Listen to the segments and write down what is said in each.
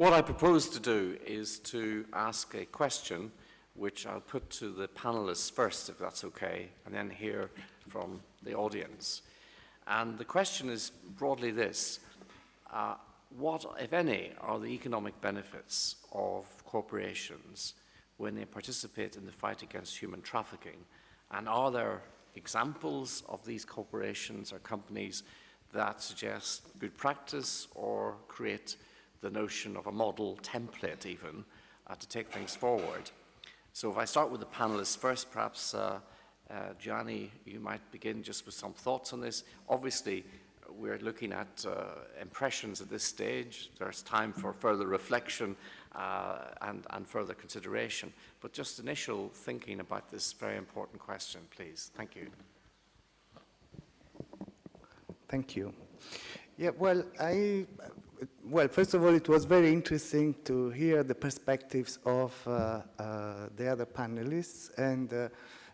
What I propose to do is to ask a question which I'll put to the panelists first, if that's okay, and then hear from the audience. And the question is broadly this. What, if any, are the economic benefits of corporations when they participate in the fight against human trafficking? And are there examples of these corporations or companies that suggest good practice or create the notion of a model template even to take things forward? So if I start with the panelists first, perhaps Gianni, you might begin just with some thoughts on this. Obviously, we're looking at impressions at this stage. There's time for further reflection and further consideration. But just initial thinking about this very important question, please. Thank you. Thank you. Yeah, well, first of all, it was very interesting to hear the perspectives of the other panelists. And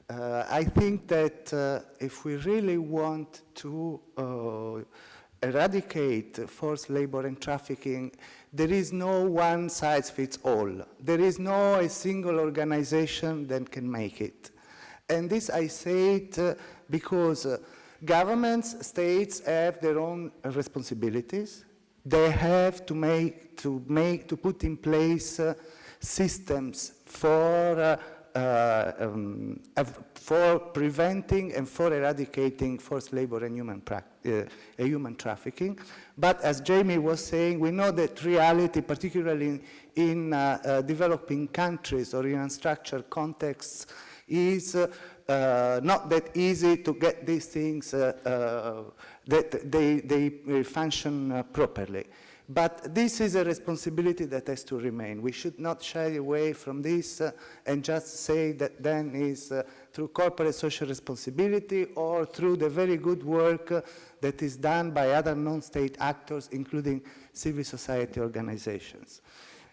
I think that if we really want to eradicate forced labor and trafficking, there is no one size fits all. There is no a single organization that can make it. And this I say it because governments, states have their own responsibilities. They have to put in place systems for preventing and for eradicating forced labor and human trafficking. But as Jamie was saying, we know that reality, particularly in developing countries or in unstructured contexts, is not that easy to get these things that they function properly. But this is a responsibility that has to remain. We should not shy away from this and just say that then is through corporate social responsibility or through the very good work that is done by other non-state actors, including civil society organizations.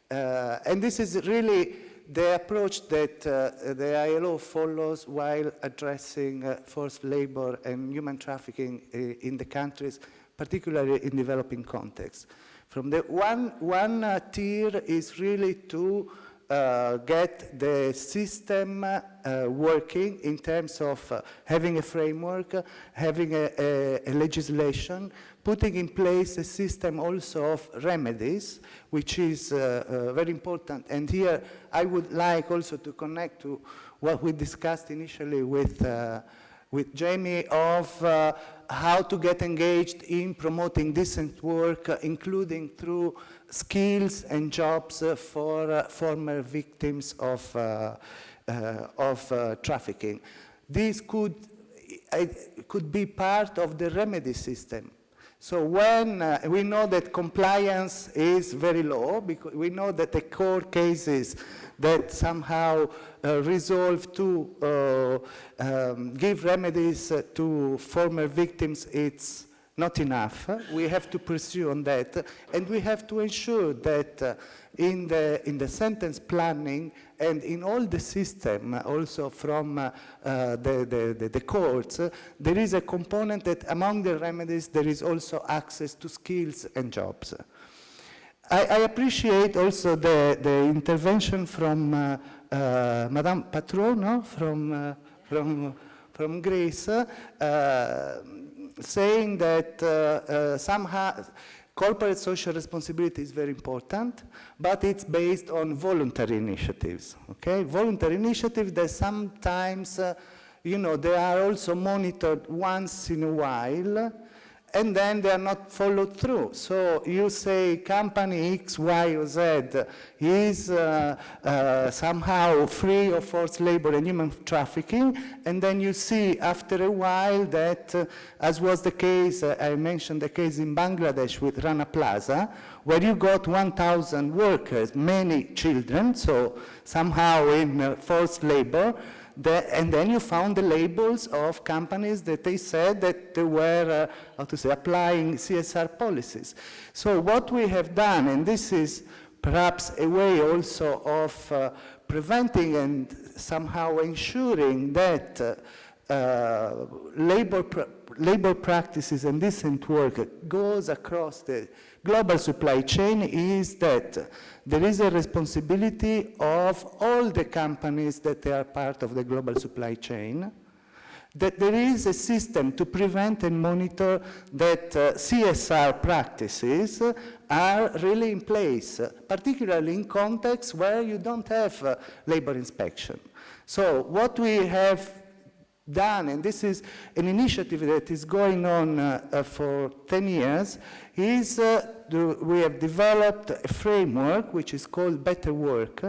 And this is really the approach that the ILO follows while addressing forced labor and human trafficking in the countries, particularly in developing contexts. From the one tier is really to get the system working in terms of having a framework, having a legislation, putting in place a system also of remedies, which is very important. And here I would like also to connect to what we discussed initially with Jamie of how to get engaged in promoting decent work, including through skills and jobs for former victims of trafficking. This could be part of the remedy system. So when we know that compliance is very low, because we know that the court cases that somehow resolve to give remedies to former victims, it's not enough. We have to pursue on that, and we have to ensure that in the sentence planning and in all the system, also from the courts, there is a component that among the remedies there is also access to skills and jobs. I appreciate also the intervention from Madame Patrono from Greece, saying that somehow corporate social responsibility is very important, but it's based on voluntary initiatives, okay? Voluntary initiatives that sometimes, you know, they are also monitored once in a while, and then they are not followed through. So you say company X, Y, or Z is somehow free of forced labor and human trafficking, and then you see after a while that, as was the case, I mentioned the case in Bangladesh with Rana Plaza, where you got 1,000 workers, many children, so somehow in forced labor, and then you found the labels of companies that they said that they were, applying CSR policies. So what we have done, and this is perhaps a way also of preventing and somehow ensuring that labor practices and decent work goes across the global supply chain is that there is a responsibility of all the companies that they are part of the global supply chain, that there is a system to prevent and monitor that CSR practices are really in place, particularly in contexts where you don't have labor inspection. So what we have done, and this is an initiative that is going on for 10 years, is we have developed a framework which is called Better Work,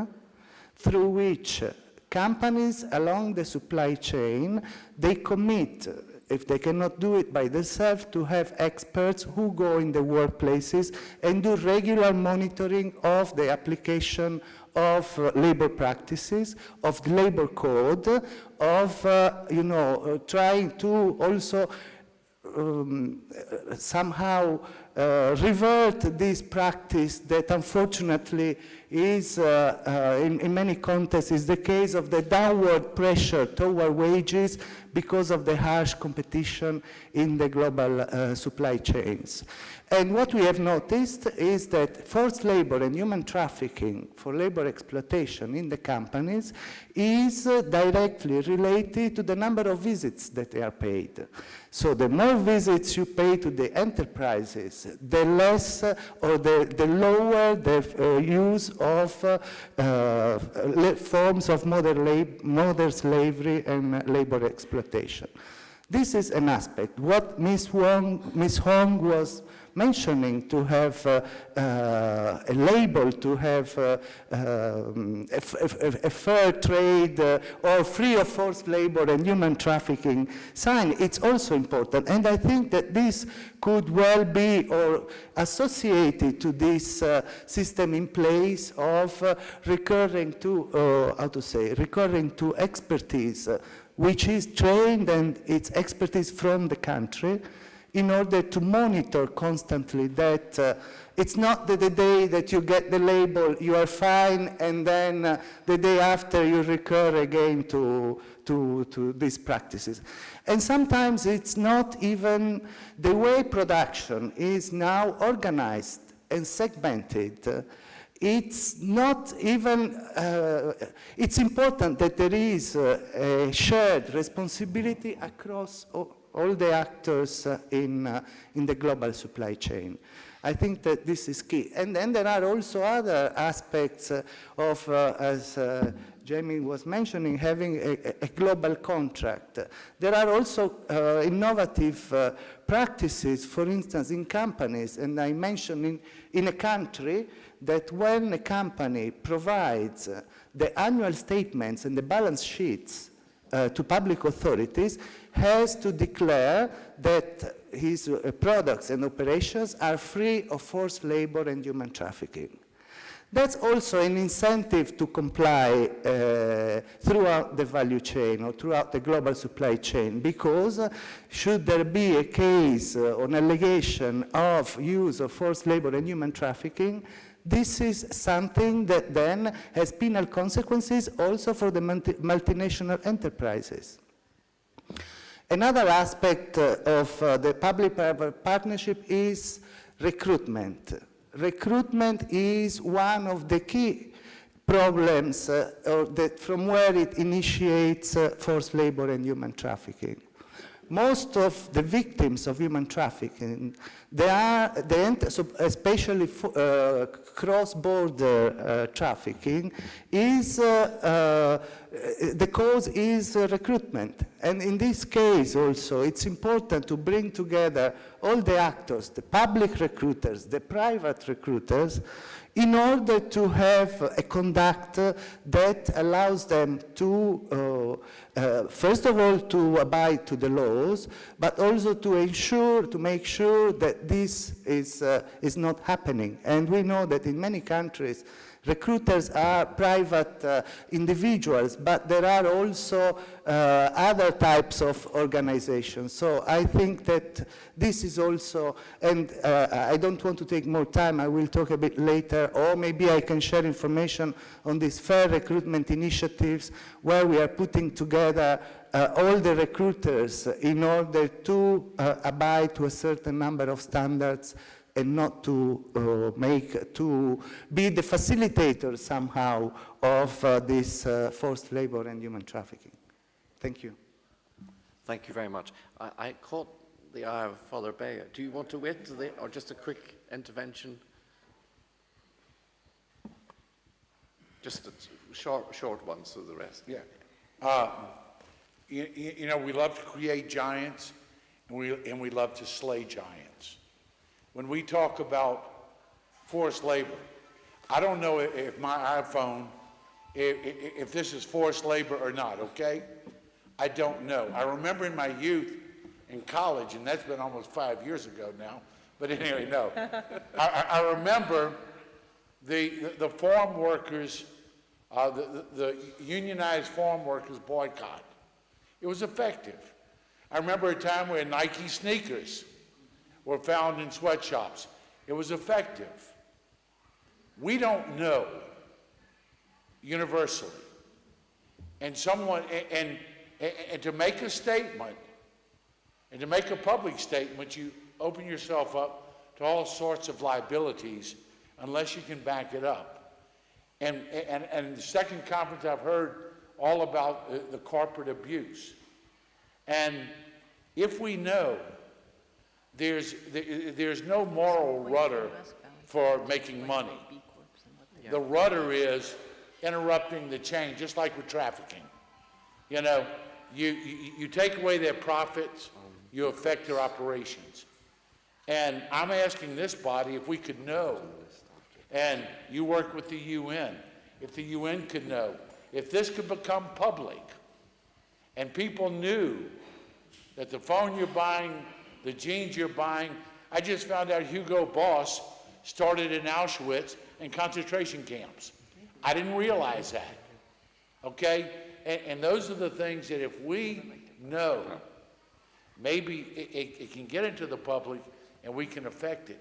through which companies along the supply chain, they commit, if they cannot do it by themselves, to have experts who go in the workplaces and do regular monitoring of the application of labor practices, of the labor code, of trying to also somehow revert this practice that unfortunately is, in many contexts, is the case of the downward pressure toward wages because of the harsh competition in the global supply chains. And what we have noticed is that forced labor and human trafficking for labor exploitation in the companies is directly related to the number of visits that they are paid. So the more visits you pay to the enterprises, the less or the lower the use of forms of modern slavery and labor exploitation. This is an aspect. What Ms. Hong was mentioning, to have a label, to have a fair trade or free of forced labor and human trafficking sign, it's also important. And I think that this could well be or associated to this system in place of recurring to expertise, which is trained and it's expertise from the country, in order to monitor constantly that it's not that the day that you get the label you are fine, and then the day after you recur again to these practices. And sometimes it's not even the way production is now organized and segmented. It's not even, it's important that there is a shared responsibility across all the actors in the global supply chain. I think that this is key. And then there are also other aspects of, as Jamie was mentioning, having a global contract. There are also innovative practices, for instance, in companies, and I mentioned in a country that when a company provides the annual statements and the balance sheets to public authorities, has to declare that his products and operations are free of forced labor and human trafficking. That's also an incentive to comply throughout the value chain or throughout the global supply chain, because should there be a case or an allegation of use of forced labor and human trafficking, this is something that then has penal consequences also for the multinational enterprises. Another aspect of the public-private partnership is recruitment. Recruitment is one of the key problems from where it initiates forced labor and human trafficking. Most of the victims of human trafficking, especially cross-border trafficking, is the cause is recruitment. And in this case also, it's important to bring together all the actors, the public recruiters, the private recruiters, in order to have a conduct that allows them to, first of all, to abide to the laws, but also to make sure that this is not happening. And we know that in many countries, recruiters are private individuals, but there are also other types of organizations. So I think that this is also, and I don't want to take more time, I will talk a bit later, or maybe I can share information on these fair recruitment initiatives where we are putting together all the recruiters in order to abide to a certain number of standards and not to to be the facilitator somehow of this forced labor and human trafficking. Thank you. Thank you very much. I caught the eye of Father Bea. Do you want to wait to the, or just a quick intervention? Just a short one, so the rest. Yeah. You know, we love to create giants, and we love to slay giants. When we talk about forced labor, I don't know if my iPhone, if this is forced labor or not, okay? I don't know. I remember in my youth in college, and that's been almost 5 years ago now, but anyway, no. I remember the farm workers, the unionized farm workers boycott. It was effective. I remember a time where Nike sneakers were found in sweatshops. It was effective. We don't know universally. And someone, and to make a statement, and to make a public statement, you open yourself up to all sorts of liabilities unless you can back it up. And the second conference I've heard all about the corporate abuse. And if we know there's no moral rudder for making money, the rudder is interrupting the chain, just like with trafficking. You know, you take away their profits, you affect their operations. And I'm asking this body if we could know, and you work with the UN, if the UN could know, if this could become public, and people knew that the phone you're buying, the jeans you're buying, I just found out Hugo Boss started in Auschwitz and concentration camps. I didn't realize that, okay? And those are the things that if we know, maybe it can get into the public and we can affect it.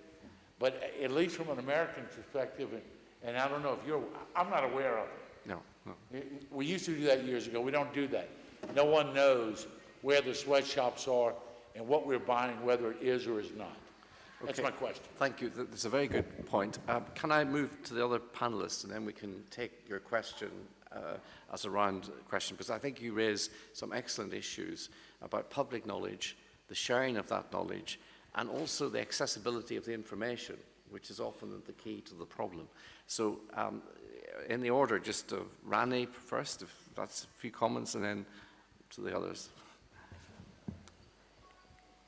But at least from an American perspective, and I don't know if I'm not aware of it. No. We used to do that years ago. We don't do that. No one knows where the sweatshops are and what we're buying, whether it is or is not. That's my question. Thank you. That's a very good point. Can I move to the other panelists, and then we can take your question as a round question, because I think you raise some excellent issues about public knowledge, the sharing of that knowledge, and also the accessibility of the information, which is often the key to the problem. So in the order, just Rani first, if that's a few comments, and then to the others.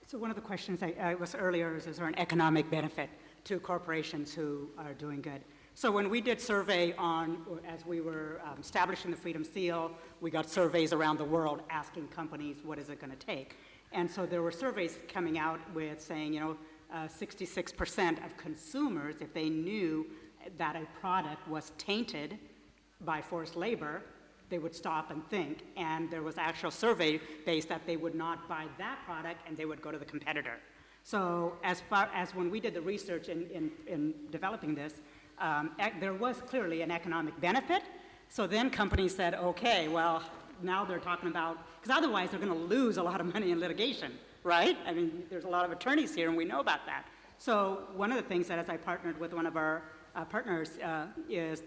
So one of the questions I was earlier is there an economic benefit to corporations who are doing good? So when we did survey on, as we were establishing the Freedom Seal, we got surveys around the world asking companies what is it going to take. And so there were surveys coming out with saying, you know, 66% of consumers, if they knew that a product was tainted by forced labor, they would stop and think. And there was actual survey based that they would not buy that product and they would go to the competitor. So as far as when we did the research in developing this, there was clearly an economic benefit. So then companies said, okay, well, now they're talking about, because otherwise they're going to lose a lot of money in litigation, right? I mean, there's a lot of attorneys here and we know about that. So one of the things that as I partnered with one of our partners is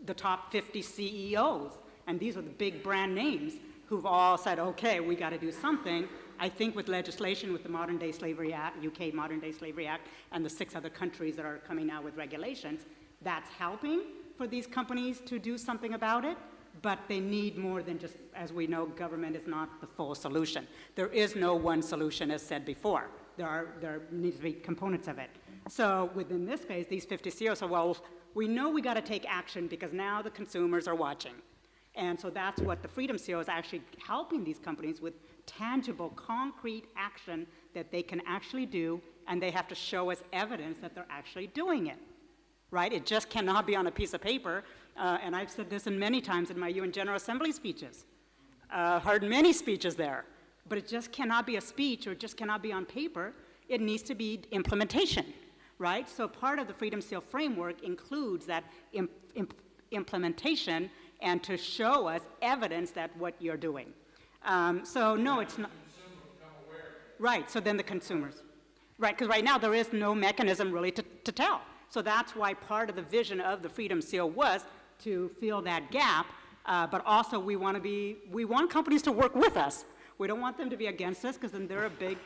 the top 50 CEOs. And these are the big brand names who've all said, okay, we got to do something. I think with legislation, with the Modern Day Slavery Act, UK Modern Day Slavery Act, and the 6 other countries that are coming out with regulations, that's helping for these companies to do something about it. But they need more than just, as we know, government is not the full solution. There is no one solution, as said before. There needs to be components of it. So within this case, these 50 CEOs said, well, we know we got to take action because now the consumers are watching. And so that's what the Freedom Seal is actually helping these companies with tangible, concrete action that they can actually do, and they have to show us evidence that they're actually doing it, right? It just cannot be on a piece of paper, and I've said this many times in my UN General Assembly speeches. Heard many speeches there, but it just cannot be a speech or it just cannot be on paper. It needs to be implementation, right? So part of the Freedom Seal framework includes that implementation and to show us evidence that what you're doing. So no, it's not. Right, so then the consumers. Right, because right now there is no mechanism really to tell. So that's why part of the vision of the Freedom Seal was to fill that gap, but also we want companies to work with us. We don't want them to be against us because then they're a big,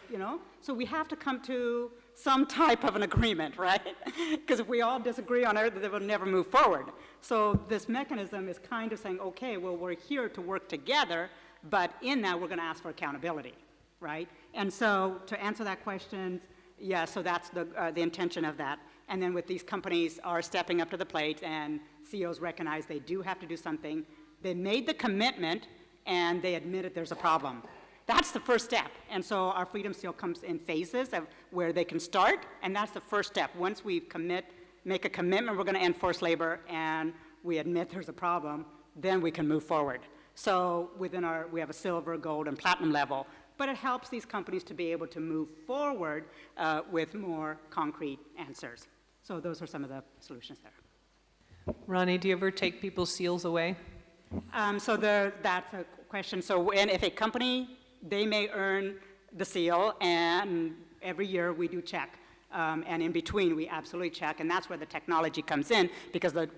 so we have to come to some type of an agreement, right? Because if we all disagree on it, they will never move forward. So this mechanism is kind of saying, okay, well, we're here to work together, but in that we're going to ask for accountability, right? And so to answer that question, yeah, so that's the intention of that. And then with these companies are stepping up to the plate and CEOs recognize they do have to do something. They made the commitment and they admitted there's a problem. That's the first step. And so our Freedom Seal comes in phases of where they can start, and that's the first step. Once we make a commitment, we're going to end forced labor, and we admit there's a problem, then we can move forward. So we have a silver, gold, and platinum level, but it helps these companies to be able to move forward with more concrete answers. So those are some of the solutions there. Ronnie, do you ever take people's seals away? So that's a question. So if a company, they may earn the seal, and every year we do check. And in between, we absolutely check, and that's where the technology comes in, because the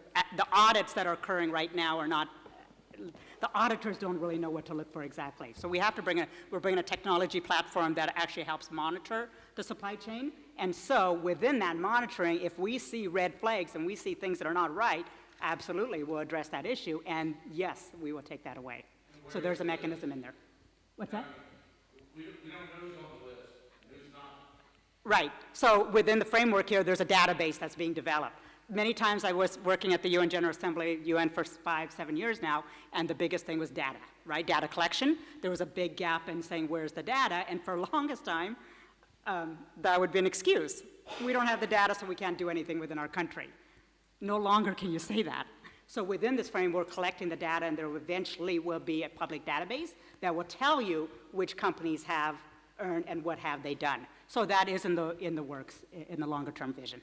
audits that are occurring right now are not, the auditors don't really know what to look for exactly. So we have to we're bringing a technology platform that actually helps monitor the supply chain. And so within that monitoring, if we see red flags and we see things that are not right, absolutely, we'll address that issue, and yes, we will take that away. So there's a mechanism in there. What's that? We don't know who's on the list, who's not. Right. So within the framework here, there's a database that's being developed. Many times I was working at the UN General Assembly, UN for 5-7 years now, and the biggest thing was data, right? Data collection. There was a big gap in saying, where's the data? And for the longest time, that would be an excuse. We don't have the data, so we can't do anything within our country. No longer can you say that. So within this framework, collecting the data, and there eventually will be a public database that will tell you which companies have earned and what have they done. So that is in the works, in the longer term vision.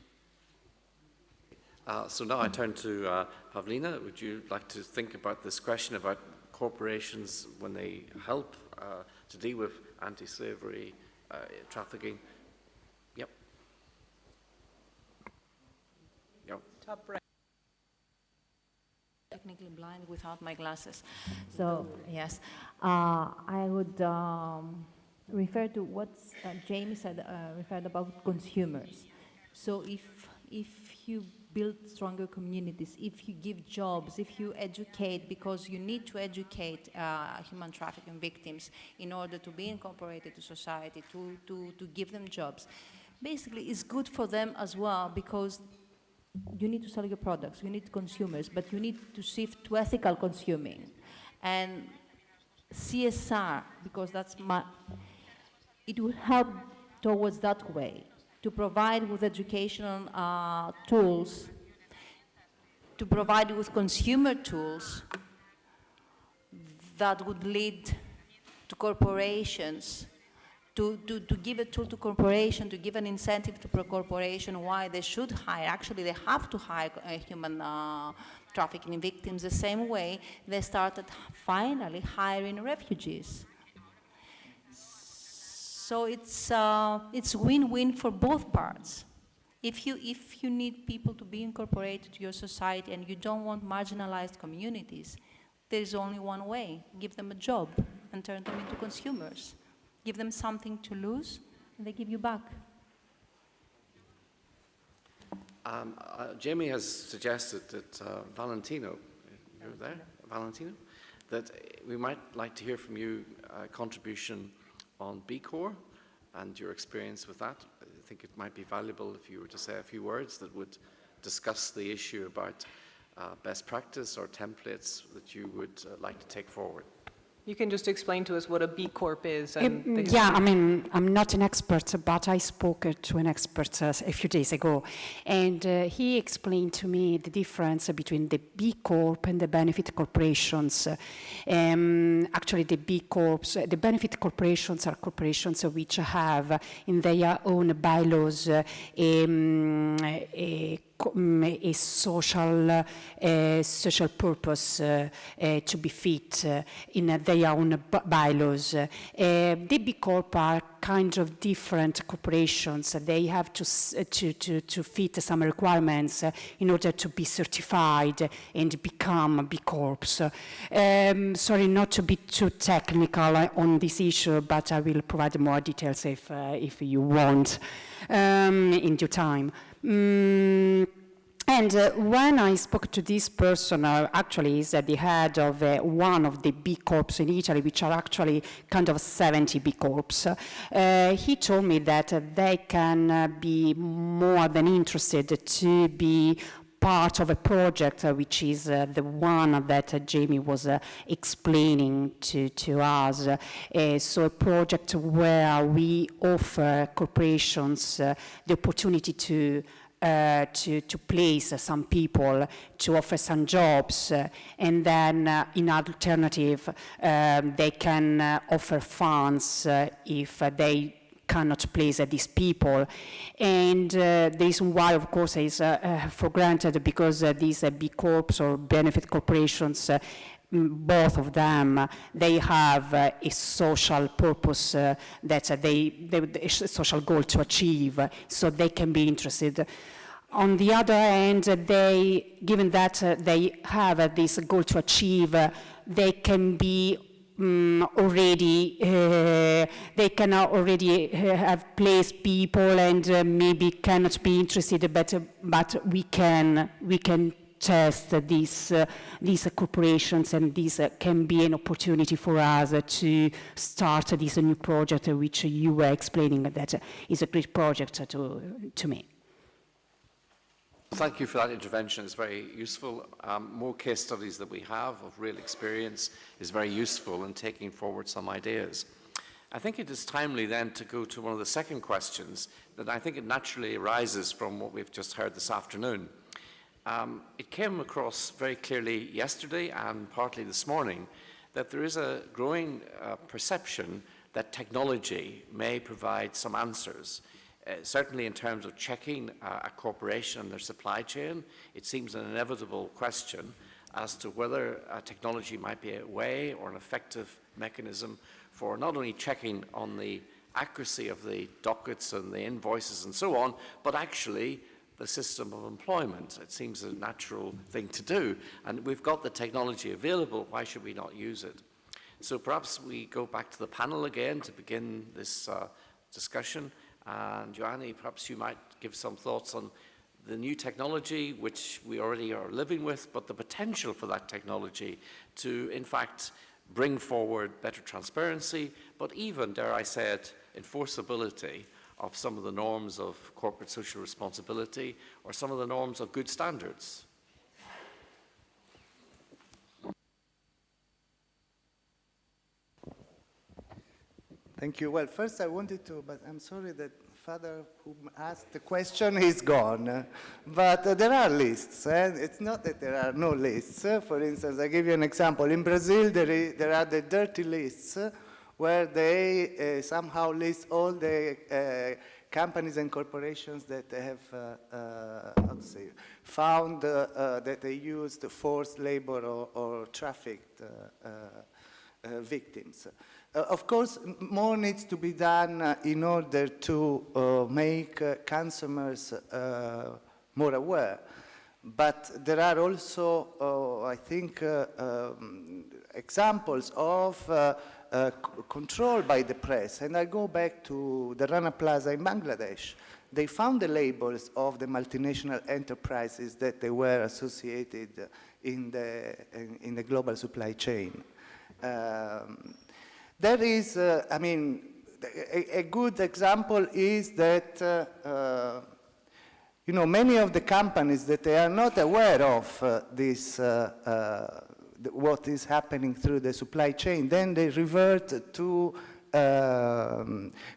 So now I turn to Pavlina. Would you like to think about this question about corporations when they help to deal with anti-slavery, trafficking? Yep. Yep. Top right. Technically blind without my glasses. So, yes, I would refer to what Jamie said, referred about consumers. So if you build stronger communities, if you give jobs, if you educate, because you need to educate human trafficking victims in order to be incorporated to society, to give them jobs. Basically, it's good for them as well, because you need to sell your products, you need consumers, but you need to shift to ethical consuming. And CSR, because it will help towards that way, to provide with educational tools, to provide with consumer tools that would lead to corporations, to give a tool to corporation, to give an incentive to a corporation why they should hire. Actually, they have to hire human trafficking victims the same way they started finally hiring refugees. So it's win-win for both parts. If you need people to be incorporated to your society and you don't want marginalized communities, there is only one way: give them a job and turn them into consumers. Give them something to lose, and they give you back. Jamie has suggested that Valentino, you're there, Valentino, that we might like to hear from you a contribution on B Corps and your experience with that. I think it might be valuable if you were to say a few words that would discuss the issue about best practice or templates that you would like to take forward. You can just explain to us what a B Corp is. Yeah, I mean, I'm not an expert, but I spoke to an expert a few days ago, and he explained to me the difference between the B Corp and the benefit corporations. Actually, the B Corps, the benefit corporations are corporations which have in their own bylaws a a social purpose to be fit in their own bylaws. The B Corp are kind of different corporations. They have to fit some requirements in order to be certified and become B Corps. Sorry not to be too technical on this issue, but I will provide more details if you want in due time. And when I spoke to this person, actually he's the head of one of the B Corps in Italy, which are actually kind of 70 B Corps. He told me that they can be more than interested to be part of a project, which is the one that Jamie was explaining to us. So a project where we offer corporations the opportunity to place some people, to offer some jobs, and then in alternative, they can offer funds if they cannot place these people. And the reason why, of course, is for granted because these B Corps or benefit corporations, both of them, they have a social purpose that a social goal to achieve, so they can be interested. On the other hand, given that they have this goal to achieve, they can be already have placed people and maybe cannot be interested, but we can test these corporations, and this can be an opportunity for us to start this new project, which you were explaining that is a great project to me. Thank you for that intervention. It's very useful. More case studies that we have of real experience is very useful in taking forward some ideas. I think it is timely then to go to one of the second questions that I think it naturally arises from what we've just heard this afternoon. It came across very clearly yesterday and partly this morning that there is a growing perception that technology may provide some answers. Certainly in terms of checking a corporation and their supply chain, it seems an inevitable question as to whether technology might be a way or an effective mechanism for not only checking on the accuracy of the dockets and the invoices and so on, but actually the system of employment. It seems a natural thing to do, and we've got the technology available. Why should we not use it? So perhaps we go back to the panel again to begin this discussion. And Joanne, perhaps you might give some thoughts on the new technology, which we already are living with, but the potential for that technology to, in fact, bring forward better transparency, but even, dare I say it, enforceability of some of the norms of corporate social responsibility or some of the norms of good standards. Thank you. Well, first I wanted to, but I'm sorry that Father who asked the question is gone. But there are lists, and it's not that there are no lists. For instance, I give you an example. In Brazil, there are the dirty lists where they somehow list all the companies and corporations that they have found that they used forced labor or trafficked victims. Of course, more needs to be done in order to make consumers more aware. But there are also, I think, examples of control by the press. And I go back to the Rana Plaza in Bangladesh. They found the labels of the multinational enterprises that they were associated in the global supply chain. There is, I mean, a good example is that, you know, many of the companies that they are not aware of this, what is happening through the supply chain, then they revert to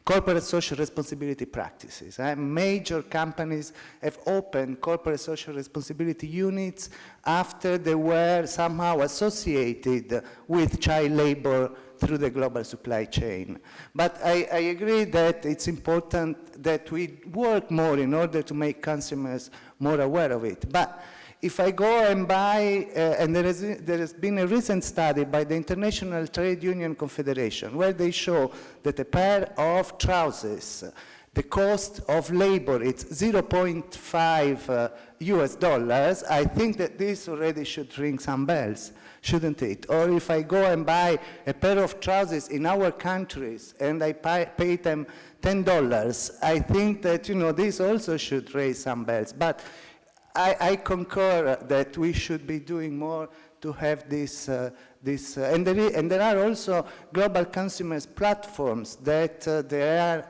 corporate social responsibility practices. Major companies have opened corporate social responsibility units after they were somehow associated with child labor through the global supply chain. But I agree that it's important that we work more in order to make consumers more aware of it. But if I go and buy, and there has been a recent study by the International Trade Union Confederation where they show that a pair of trousers, the cost of labor, it's 0.5 US dollars. I think that this already should ring some bells, shouldn't it? Or if I go and buy a pair of trousers in our countries and I pay them $10, I think that, you know, this also should raise some bells. But I concur that we should be doing more to have this, and there are also global consumers platforms that they are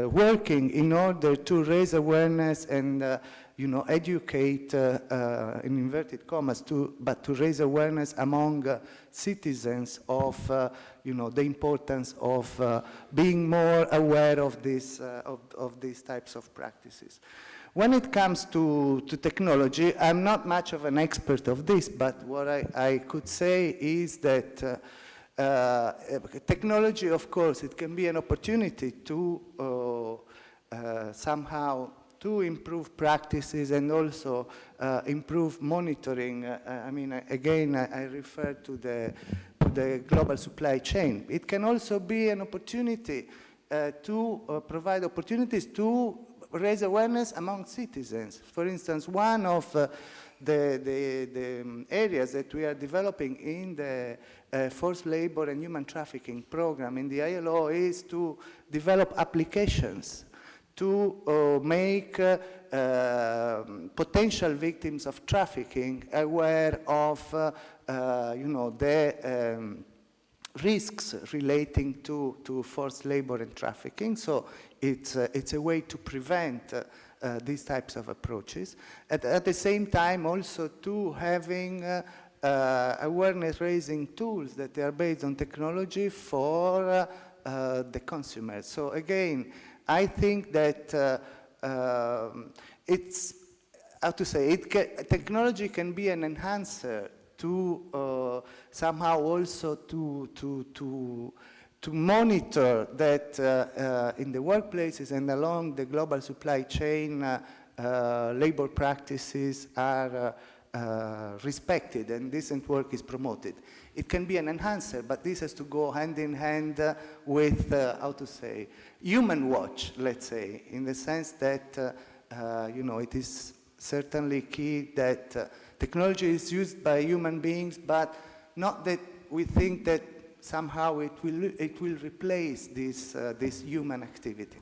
working in order to raise awareness and you know, educate, in inverted commas, but to raise awareness among citizens of, you know, the importance of being more aware of this, of these types of practices. When it comes to technology, I'm not much of an expert of this, but what I could say is that technology, of course, it can be an opportunity to somehow to improve practices and also improve monitoring. I mean, again, I refer to the global supply chain. It can also be an opportunity to provide opportunities to raise awareness among citizens. For instance, one of the areas that we are developing in the forced labor and human trafficking program in the ILO is to develop applications to make potential victims of trafficking aware of you know, the risks relating to forced labor and trafficking. So it's a way to prevent these types of approaches. At the same time, also to having awareness-raising tools that are based on technology for the consumers. So again, I think that it's, how to say, technology can be an enhancer to somehow also to monitor that in the workplaces and along the global supply chain, labor practices are respected and decent work is promoted. It can be an enhancer, but this has to go hand in hand with, how to say, human watch, let's say, in the sense that, you know, it is certainly key that technology is used by human beings, but not that we think that somehow it will replace this human activity.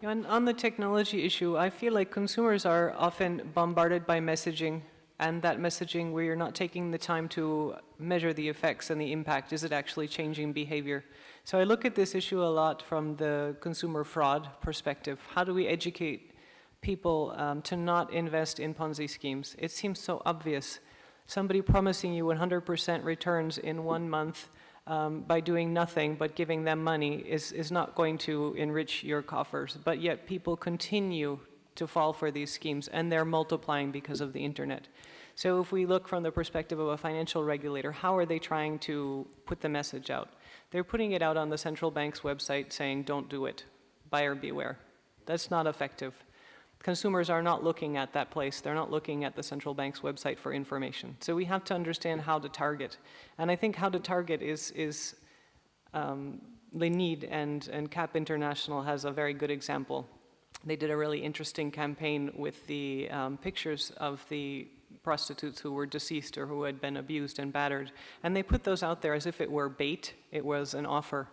On the technology issue, I feel like consumers are often bombarded by messaging, and that messaging where you're not taking the time to measure the effects and the impact. Is it actually changing behavior? So I look at this issue a lot from the consumer fraud perspective. How do we educate people to not invest in Ponzi schemes? It seems so obvious. Somebody promising you 100% returns in 1 month by doing nothing but giving them money is not going to enrich your coffers. But yet people continue to fall for these schemes, and they're multiplying because of the internet. So if we look from the perspective of a financial regulator, how are they trying to put the message out? They're putting it out on the central bank's website saying, don't do it, buyer beware. That's not effective. Consumers are not looking at that place. They're not looking at the central bank's website for information. So we have to understand how to target. And I think how to target is they need, and CAP International has a very good example. They did a really interesting campaign with the pictures of the prostitutes who were deceased or who had been abused and battered. And they put those out there as if it were bait. It was an offer.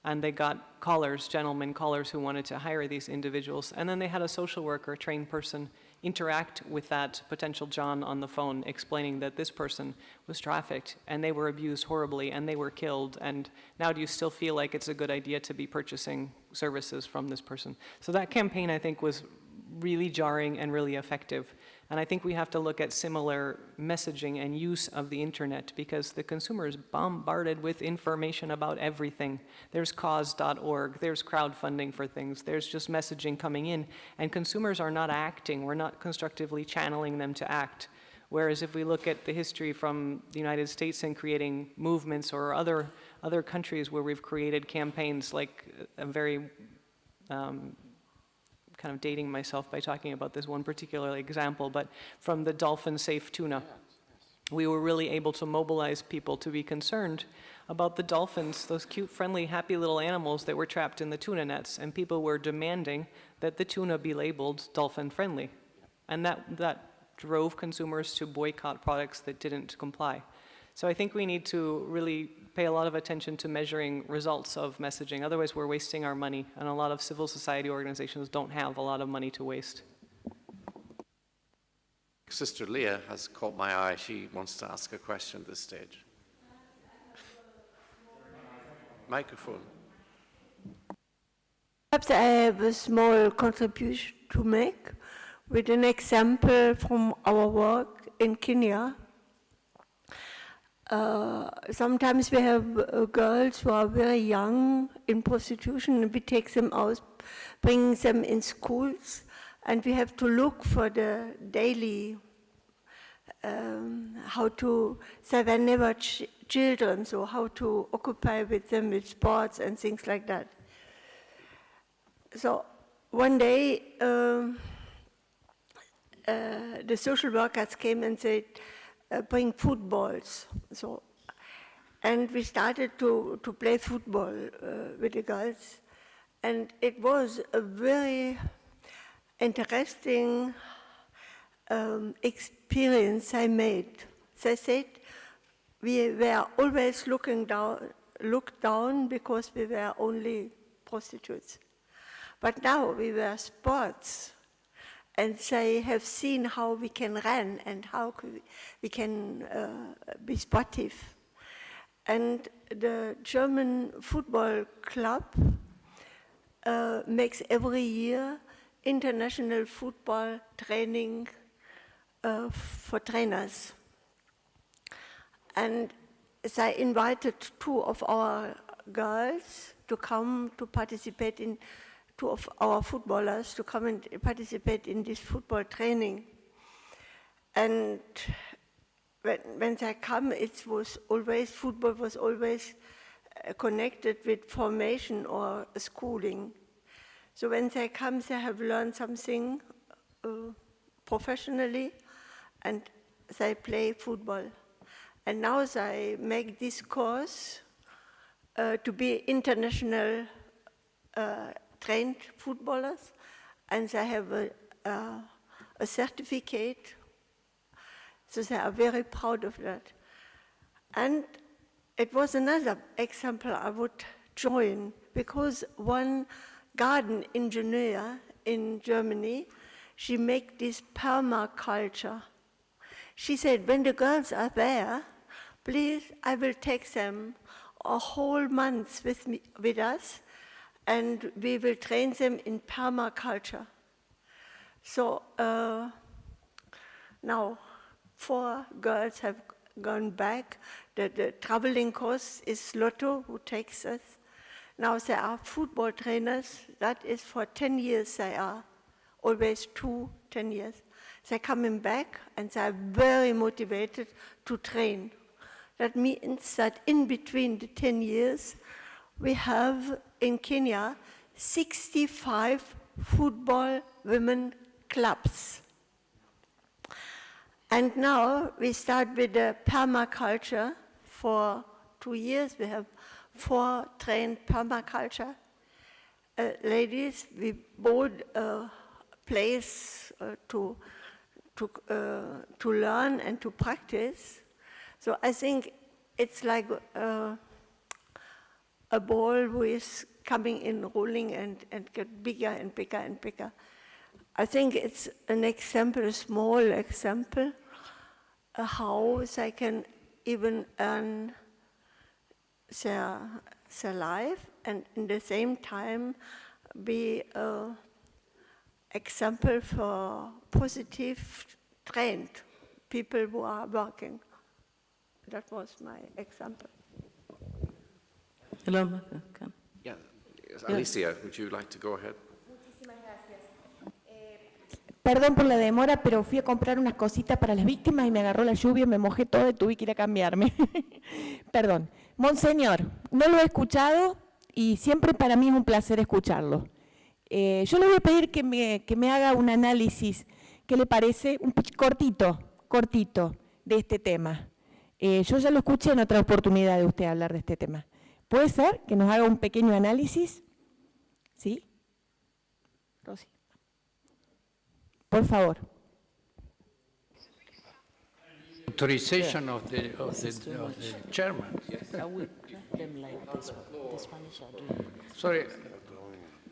And they got callers, gentlemen callers, who wanted to hire these individuals. And then they had a social worker, a trained person, interact with that potential John on the phone, explaining that this person was trafficked and they were abused horribly and they were killed. And now do you still feel like it's a good idea to be purchasing services from this person? So that campaign, I think, was really jarring and really effective. And I think we have to look at similar messaging and use of the internet, because the consumer is bombarded with information about everything. There's cause.org, there's crowdfunding for things, there's just messaging coming in, and consumers are not acting. We're not constructively channeling them to act. Whereas if we look at the history from the United States in creating movements or other countries where we've created campaigns, like I'm very kind of dating myself by talking about this one particular example, but from the dolphin-safe tuna, we were really able to mobilize people to be concerned about the dolphins, those cute, friendly, happy little animals that were trapped in the tuna nets, and people were demanding that the tuna be labeled dolphin-friendly. And that drove consumers to boycott products that didn't comply. So I think we need to really pay a lot of attention to measuring results of messaging. Otherwise, we're wasting our money, and a lot of civil society organizations don't have a lot of money to waste. Sister Leah has caught my eye. She wants to ask a question at this stage. Microphone. Perhaps I have a small contribution to make with an example from our work in Kenya. Sometimes we have girls who are very young in prostitution, and we take them out, bring them in schools, and we have to look for the daily, how to, so they never children, so how to occupy with them with sports and things like that. So one day, the social workers came and said, bring footballs. So, and we started to play football with the girls. And it was a very interesting experience I made. They said we were always looked down because we were only prostitutes. But now we were sports, and they have seen how we can run and how we can be sportive. And the German football club makes every year international football training for trainers. And they invited 2 of our girls to come to participate in, 2 of our footballers to come and participate in this football training. And when they come, football was always connected with formation or schooling. So when they come, they have learned something professionally, and they play football. And now they make this course to be international trained footballers, and they have a certificate, so they are very proud of that. And it was another example I would join, because one garden engineer in Germany, she make this permaculture. She said, when the girls are there, please, I will take them a whole month with us, and we will train them in permaculture. So now 4 girls have gone back. The traveling cost is Lotto who takes us. Now they are football trainers. That is for 10 years they are, always 10 years. They're coming back and they're very motivated to train. That means that in between the 10 years, we have in Kenya 65 football women clubs. And now we start with the permaculture. For 2 years, we have 4 trained permaculture ladies. We bought a place to learn and to practice. So I think it's like a ball who is coming in, rolling, and get bigger and bigger and bigger. I think it's an example, a small example, how they can even earn their life, and at the same time be an example for positive, trained people who are working. That was my example. Hello. Yeah, Alicia, would you like to go ahead? Perdón por la demora, pero fui a comprar unas cositas para las víctimas y me agarró la lluvia, me mojé todo y tuve que ir a cambiarme. Perdón. Monseñor, no lo he escuchado y siempre para mí es un placer escucharlo. Yo le voy a pedir que me haga un análisis, ¿qué le parece? Un cortito de este tema. Yo ya lo escuché en otra oportunidad de usted hablar de este tema. ¿Puede ser que nos haga un pequeño análisis? ¿Sí? Rosy. Por favor. Authorization of the chairman. I will track them like this one. The Spanish are doing it. Sorry,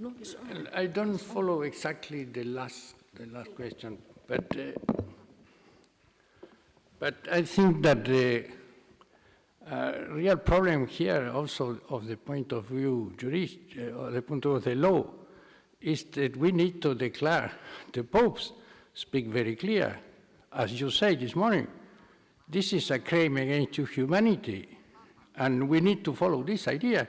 No, it's all right. I don't follow exactly the last question, but I think that the real problem here, also of the point of view jurist, or the point of view of the law, is that we need to declare the popes speak very clear, as you said this morning. This is a crime against humanity, and we need to follow this idea.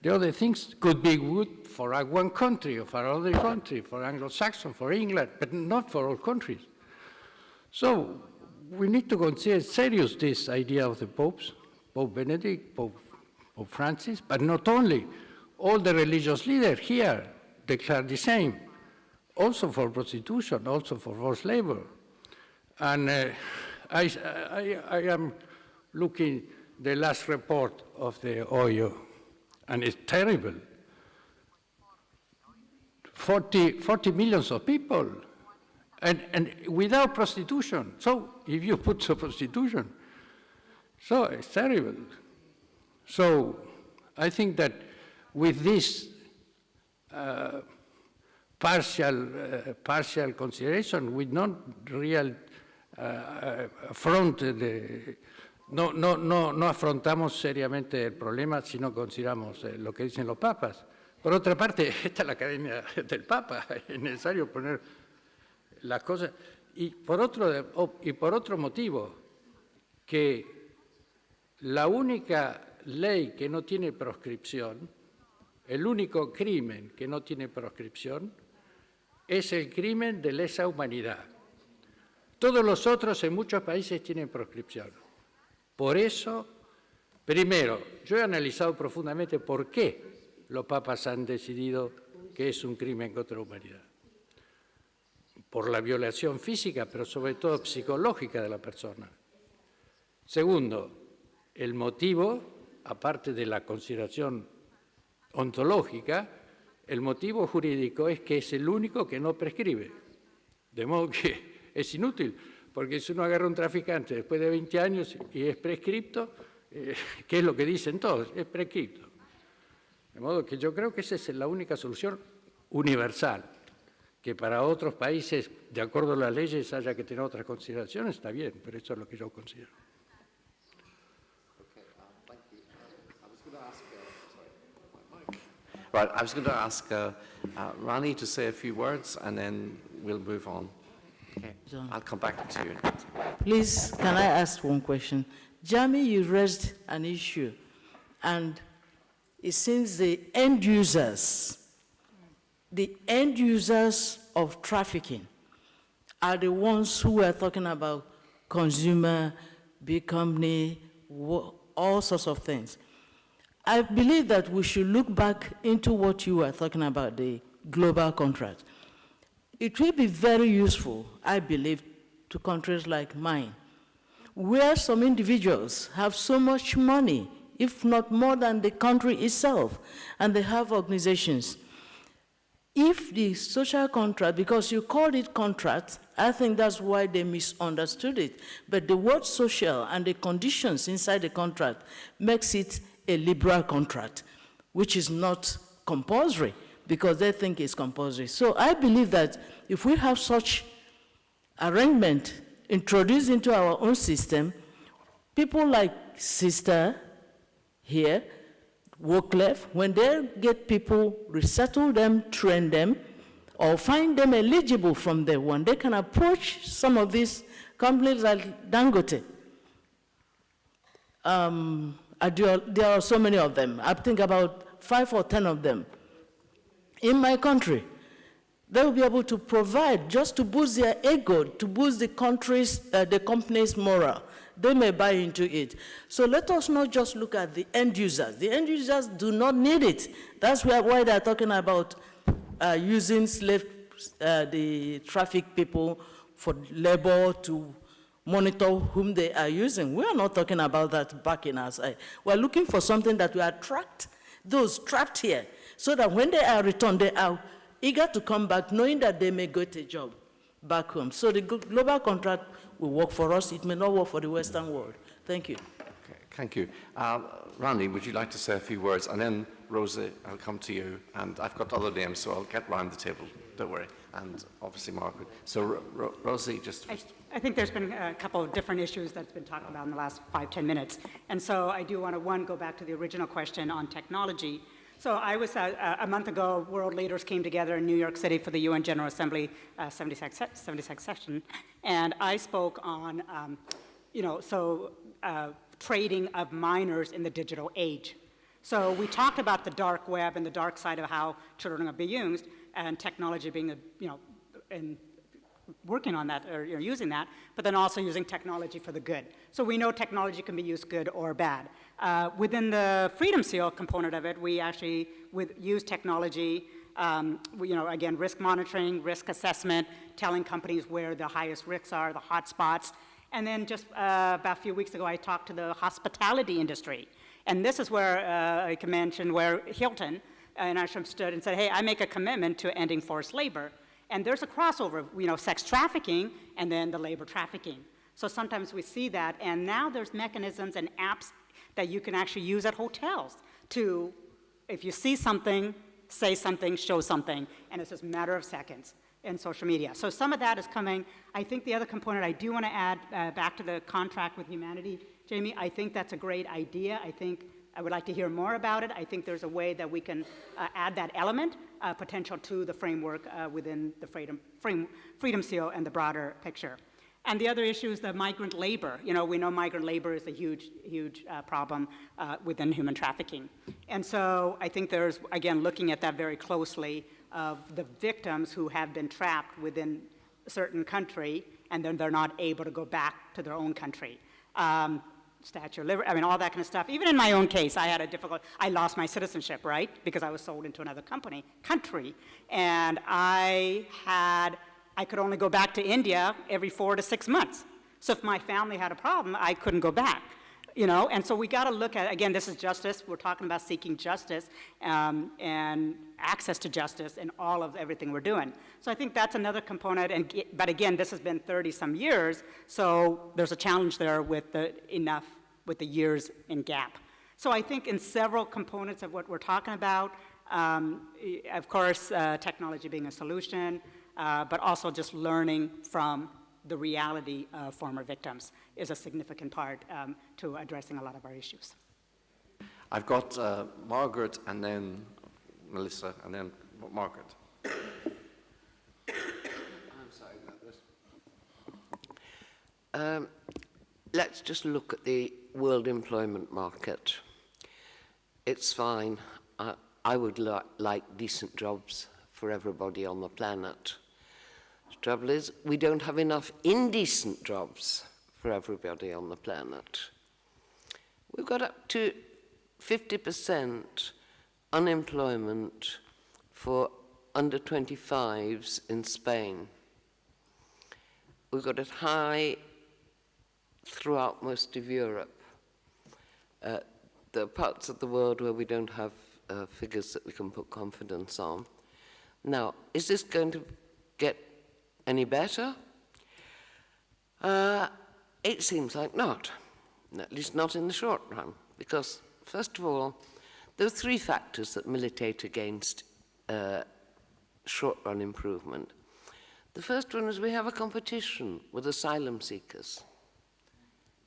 The other things could be good for one country or for another country, for Anglo-Saxon, for England, but not for all countries. So we need to consider serious this idea of the popes, Pope Benedict, Pope Francis, but not only. All the religious leaders here declare the same, also for prostitution, also for forced labor. And I am looking the last report of the OIO, and it's terrible. 40 millions of people, and without prostitution. So if you put some prostitution, so it's terrible. So I think that with this partial consideration, we not real affront no afrontamos seriamente el problema si no consideramos lo que dicen los papas. Por otra parte, esta es la academia del Papa, es necesario poner las cosas. Y por otro motivo, que la única ley que no tiene proscripción, el único crimen que no tiene proscripción, es el crimen de lesa humanidad. Todos los otros en muchos países tienen proscripción. Por eso, primero, yo he analizado profundamente por qué los papas han decidido que es un crimen contra la humanidad. Por la violación física, pero sobre todo psicológica de la persona. Segundo, el motivo, aparte de la consideración ontológica, el motivo jurídico es que es el único que no prescribe. De modo que es inútil, porque si uno agarra un traficante después de 20 años y es prescripto, ¿qué es lo que dicen todos? Es prescripto. De modo que yo creo que esa es la única solución universal, que para otros países, de acuerdo a las leyes, haya que tener otras consideraciones, está bien, pero eso es lo que yo considero. Right, I was going to ask Rani to say a few words, and then we'll move on. Okay, I'll come back to you. Please, can I ask one question? Jamie, you raised an issue, and it seems the end users of trafficking are the ones who are talking about consumer, big company, all sorts of things. I believe that we should look back into what you were talking about, the global contract. It will be very useful, I believe, to countries like mine, where some individuals have so much money, if not more than the country itself, and they have organizations. If the social contract, because you called it contract, I think that's why they misunderstood it, but the word social and the conditions inside the contract makes it a liberal contract, which is not compulsory, because they think it's compulsory. So I believe that if we have such arrangement introduced into our own system, people like Sister here, Wycliffe, when they get people, resettle them, train them, or find them eligible from day one, they can approach some of these companies like Dangote. There are so many of them. I think about 5 or 10 of them in my country they will be able to provide just to boost their ego, to boost the company's morale. They may buy into it. So let us not just look at the end users. The end users do not need it. That's why they're talking about using the traffic people for labor to monitor whom they are using. We are not talking about that back in our side. We're looking for something that will attract those trapped here, so that when they are returned, they are eager to come back, knowing that they may get a job back home. So the global contract will work for us. It may not work for the Western world. Thank you. Okay, thank you. Randy, would you like to say a few words? And then, Rosie, I'll come to you. And I've got other names, so I'll get round the table. Don't worry. And obviously, Margaret. So, Rosie, just... I think there's been a couple of different issues that's been talked about in the last 5-10 minutes. And so I do want to, one, go back to the original question on technology. So I was, a month ago, world leaders came together in New York City for the UN General Assembly 76th session, and I spoke on, trading of minors in the digital age. So we talked about the dark web and the dark side of how children are being used, and technology being, and working on that, or using that, but then also using technology for the good. So we know technology can be used good or bad. Within the Freedom Seal component of it, we actually use technology, again, risk monitoring, risk assessment, telling companies where the highest risks are, the hot spots. And then just about a few weeks ago, I talked to the hospitality industry. And this is where I can mention where Hilton and Ashram stood and said, hey, I make a commitment to ending forced labor. And there's a crossover, sex trafficking and then the labor trafficking. So sometimes we see that, and now there's mechanisms and apps that you can actually use at hotels to, if you see something, say something, show something, and it's just a matter of seconds in social media. So some of that is coming. I think the other component I do want to add back to the contract with humanity, Jamie, I think that's a great idea. I would like to hear more about it. I think there's a way that we can add that element, potential to the framework within the Freedom Seal and the broader picture. And the other issue is the migrant labor. We know migrant labor is a huge, huge problem within human trafficking. And so I think there's, again, looking at that very closely of the victims who have been trapped within a certain country and then they're not able to go back to their own country. Statute of Liberty, all that kind of stuff. Even in my own case, I lost my citizenship, right? Because I was sold into another country. And I could only go back to India every 4 to 6 months. So if my family had a problem, I couldn't go back, And so we got to look at, again, this is justice. We're talking about seeking justice and access to justice in all of everything we're doing. So I think that's another component. But again, this has been 30-some years, so there's a challenge there with the years in gap. So I think in several components of what we're talking about, of course, technology being a solution, but also just learning from the reality of former victims is a significant part to addressing a lot of our issues. I've got Margaret and then Melissa and then Margaret. I'm sorry about this. Let's just look at the world employment market. It's fine. I would like decent jobs for everybody on the planet. The trouble is, we don't have enough indecent jobs for everybody on the planet. We've got up to 50% unemployment for under 25s in Spain. We've got it high throughout most of Europe. There are parts of the world where we don't have figures that we can put confidence on. Now, is this going to get any better? It seems like not, at least not in the short run, because, first of all, there are 3 factors that militate against short-run improvement. The first one is we have a competition with asylum seekers.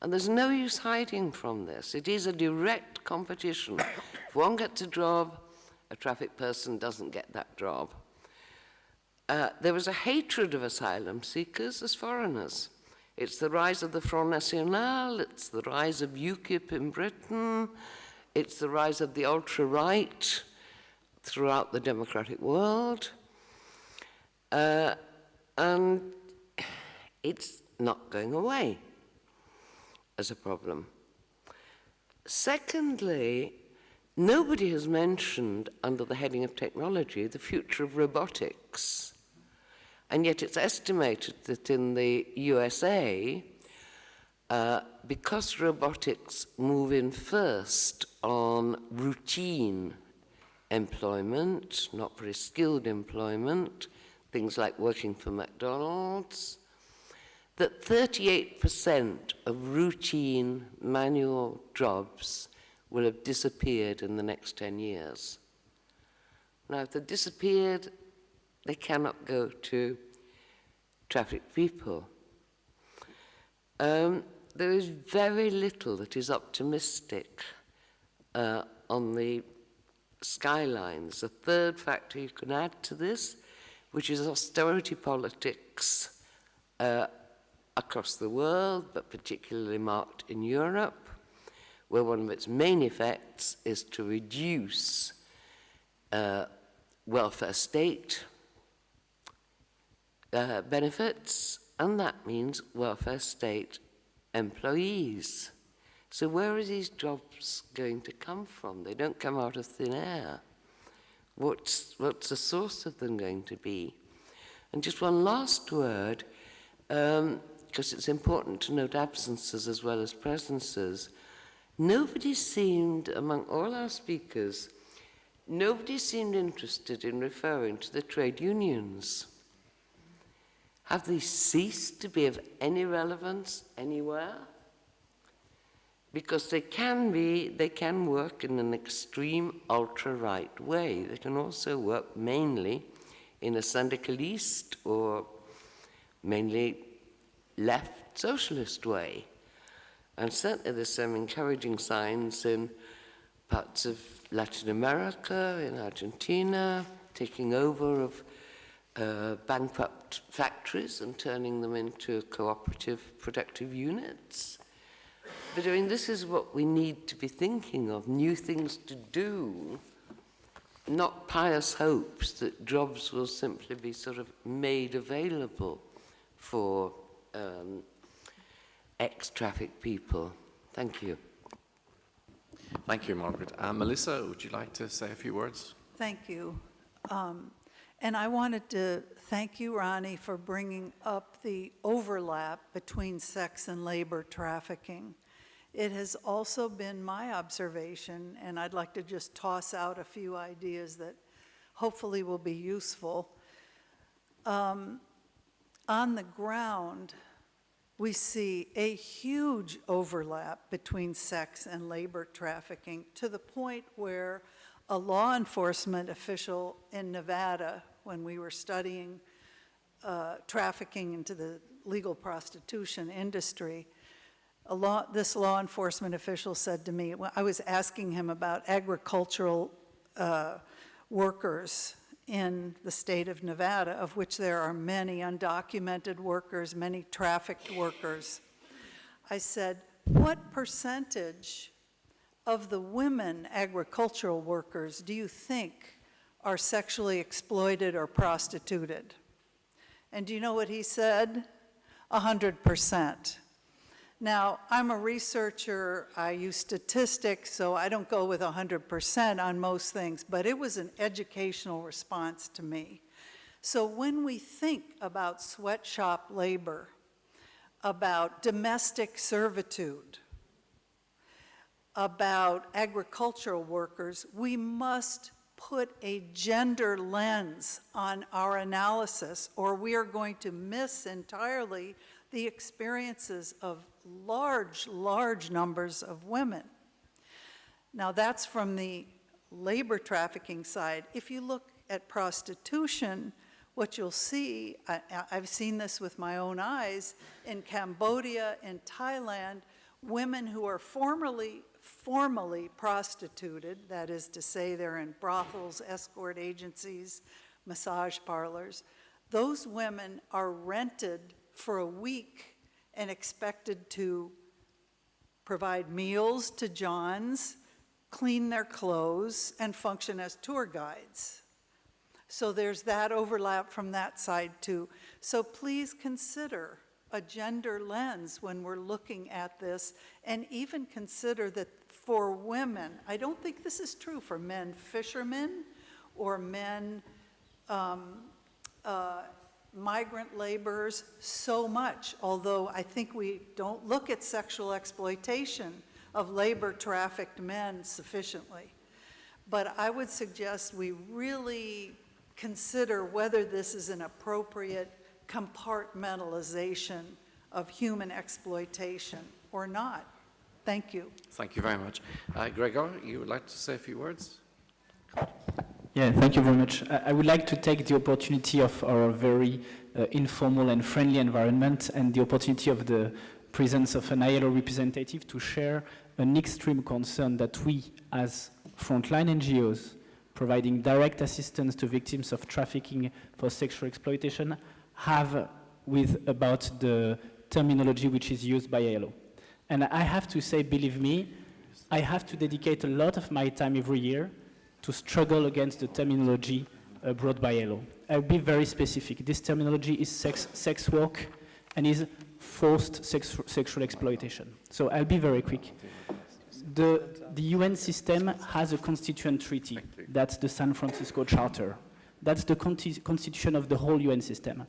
And there's no use hiding from this. It is a direct competition. If one gets a job, a trafficked person doesn't get that job. There is a hatred of asylum seekers as foreigners. It's the rise of the Front National, it's the rise of UKIP in Britain, it's the rise of the ultra-right throughout the democratic world. And it's not going away as a problem. Secondly, nobody has mentioned, under the heading of technology, the future of robotics. And yet it's estimated that in the USA, because robotics move in first on routine employment, not very skilled employment, things like working for McDonald's, that 38% of routine manual jobs will have disappeared in the next 10 years. Now, if they've disappeared, they cannot go to traffic people. There is very little that is optimistic on the skylines. A third factor you can add to this, which is austerity politics across the world, but particularly marked in Europe, where one of its main effects is to reduce welfare state benefits, and that means welfare state employees. So where are these jobs going to come from? They don't come out of thin air. What's the source of them going to be? And just one last word, because it's important to note absences as well as presences. Nobody seemed, among all our speakers, nobody seemed interested in referring to the trade unions. Have they ceased to be of any relevance anywhere? Because they can work in an extreme ultra-right way. They can also work mainly in a syndicalist or mainly left socialist way. And certainly there's some encouraging signs in parts of Latin America, in Argentina, taking over of bankrupt factories and turning them into cooperative productive units. But I mean, this is what we need to be thinking of, new things to do, not pious hopes that jobs will simply be sort of made available for ex-traffic people. Thank you. Thank you, Margaret. Melissa, would you like to say a few words? Thank you. And I wanted to thank you, Ronnie, for bringing up the overlap between sex and labor trafficking. It has also been my observation, and I'd like to just toss out a few ideas that hopefully will be useful. On the ground, we see a huge overlap between sex and labor trafficking, to the point where a law enforcement official in Nevada, when we were studying trafficking into the legal prostitution industry, this law enforcement official said to me, I was asking him about agricultural workers in the state of Nevada, of which there are many undocumented workers, many trafficked workers. I said, what percentage of the women agricultural workers do you think are sexually exploited or prostituted? And do you know what he said? 100%. Now, I'm a researcher, I use statistics, so I don't go with 100% on most things, but it was an educational response to me. So when we think about sweatshop labor, about domestic servitude, about agricultural workers, we must put a gender lens on our analysis, or we are going to miss entirely the experiences of large numbers of women. Now that's from the labor trafficking side. If you look at prostitution, what you'll see, I've seen this with my own eyes, in Cambodia, in Thailand, women who are formally prostituted, that is to say they're in brothels, escort agencies, massage parlors, those women are rented for a week and expected to provide meals to Johns, clean their clothes, and function as tour guides. So there's that overlap from that side too. So please consider a gender lens when we're looking at this, and even consider that for women, I don't think this is true for men fishermen or men migrant laborers so much, although I think we don't look at sexual exploitation of labor trafficked men sufficiently. But I would suggest we really consider whether this is an appropriate compartmentalization of human exploitation or not. Thank you. Thank you very much. Gregor, you would like to say a few words? Yeah, thank you very much. I would like to take the opportunity of our very informal and friendly environment and the opportunity of the presence of an ILO representative to share an extreme concern that we, as frontline NGOs, providing direct assistance to victims of trafficking for sexual exploitation, have about the terminology which is used by ILO. And I have to say, believe me, I have to dedicate a lot of my time every year to struggle against the terminology brought by ILO. I'll be very specific. This terminology is sex work and is forced sexual exploitation. So I'll be very quick. The UN system has a constituent treaty. That's the San Francisco Charter. That's the constitution of the whole UN system.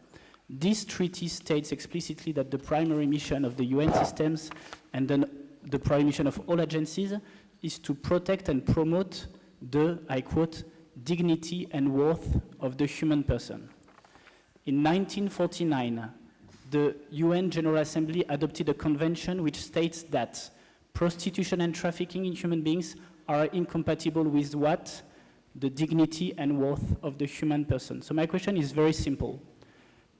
This treaty states explicitly that the primary mission of the UN systems and then the primary mission of all agencies is to protect and promote the, I quote, dignity and worth of the human person. In 1949, the UN General Assembly adopted a convention which states that prostitution and trafficking in human beings are incompatible with what? The dignity and worth of the human person. So my question is very simple.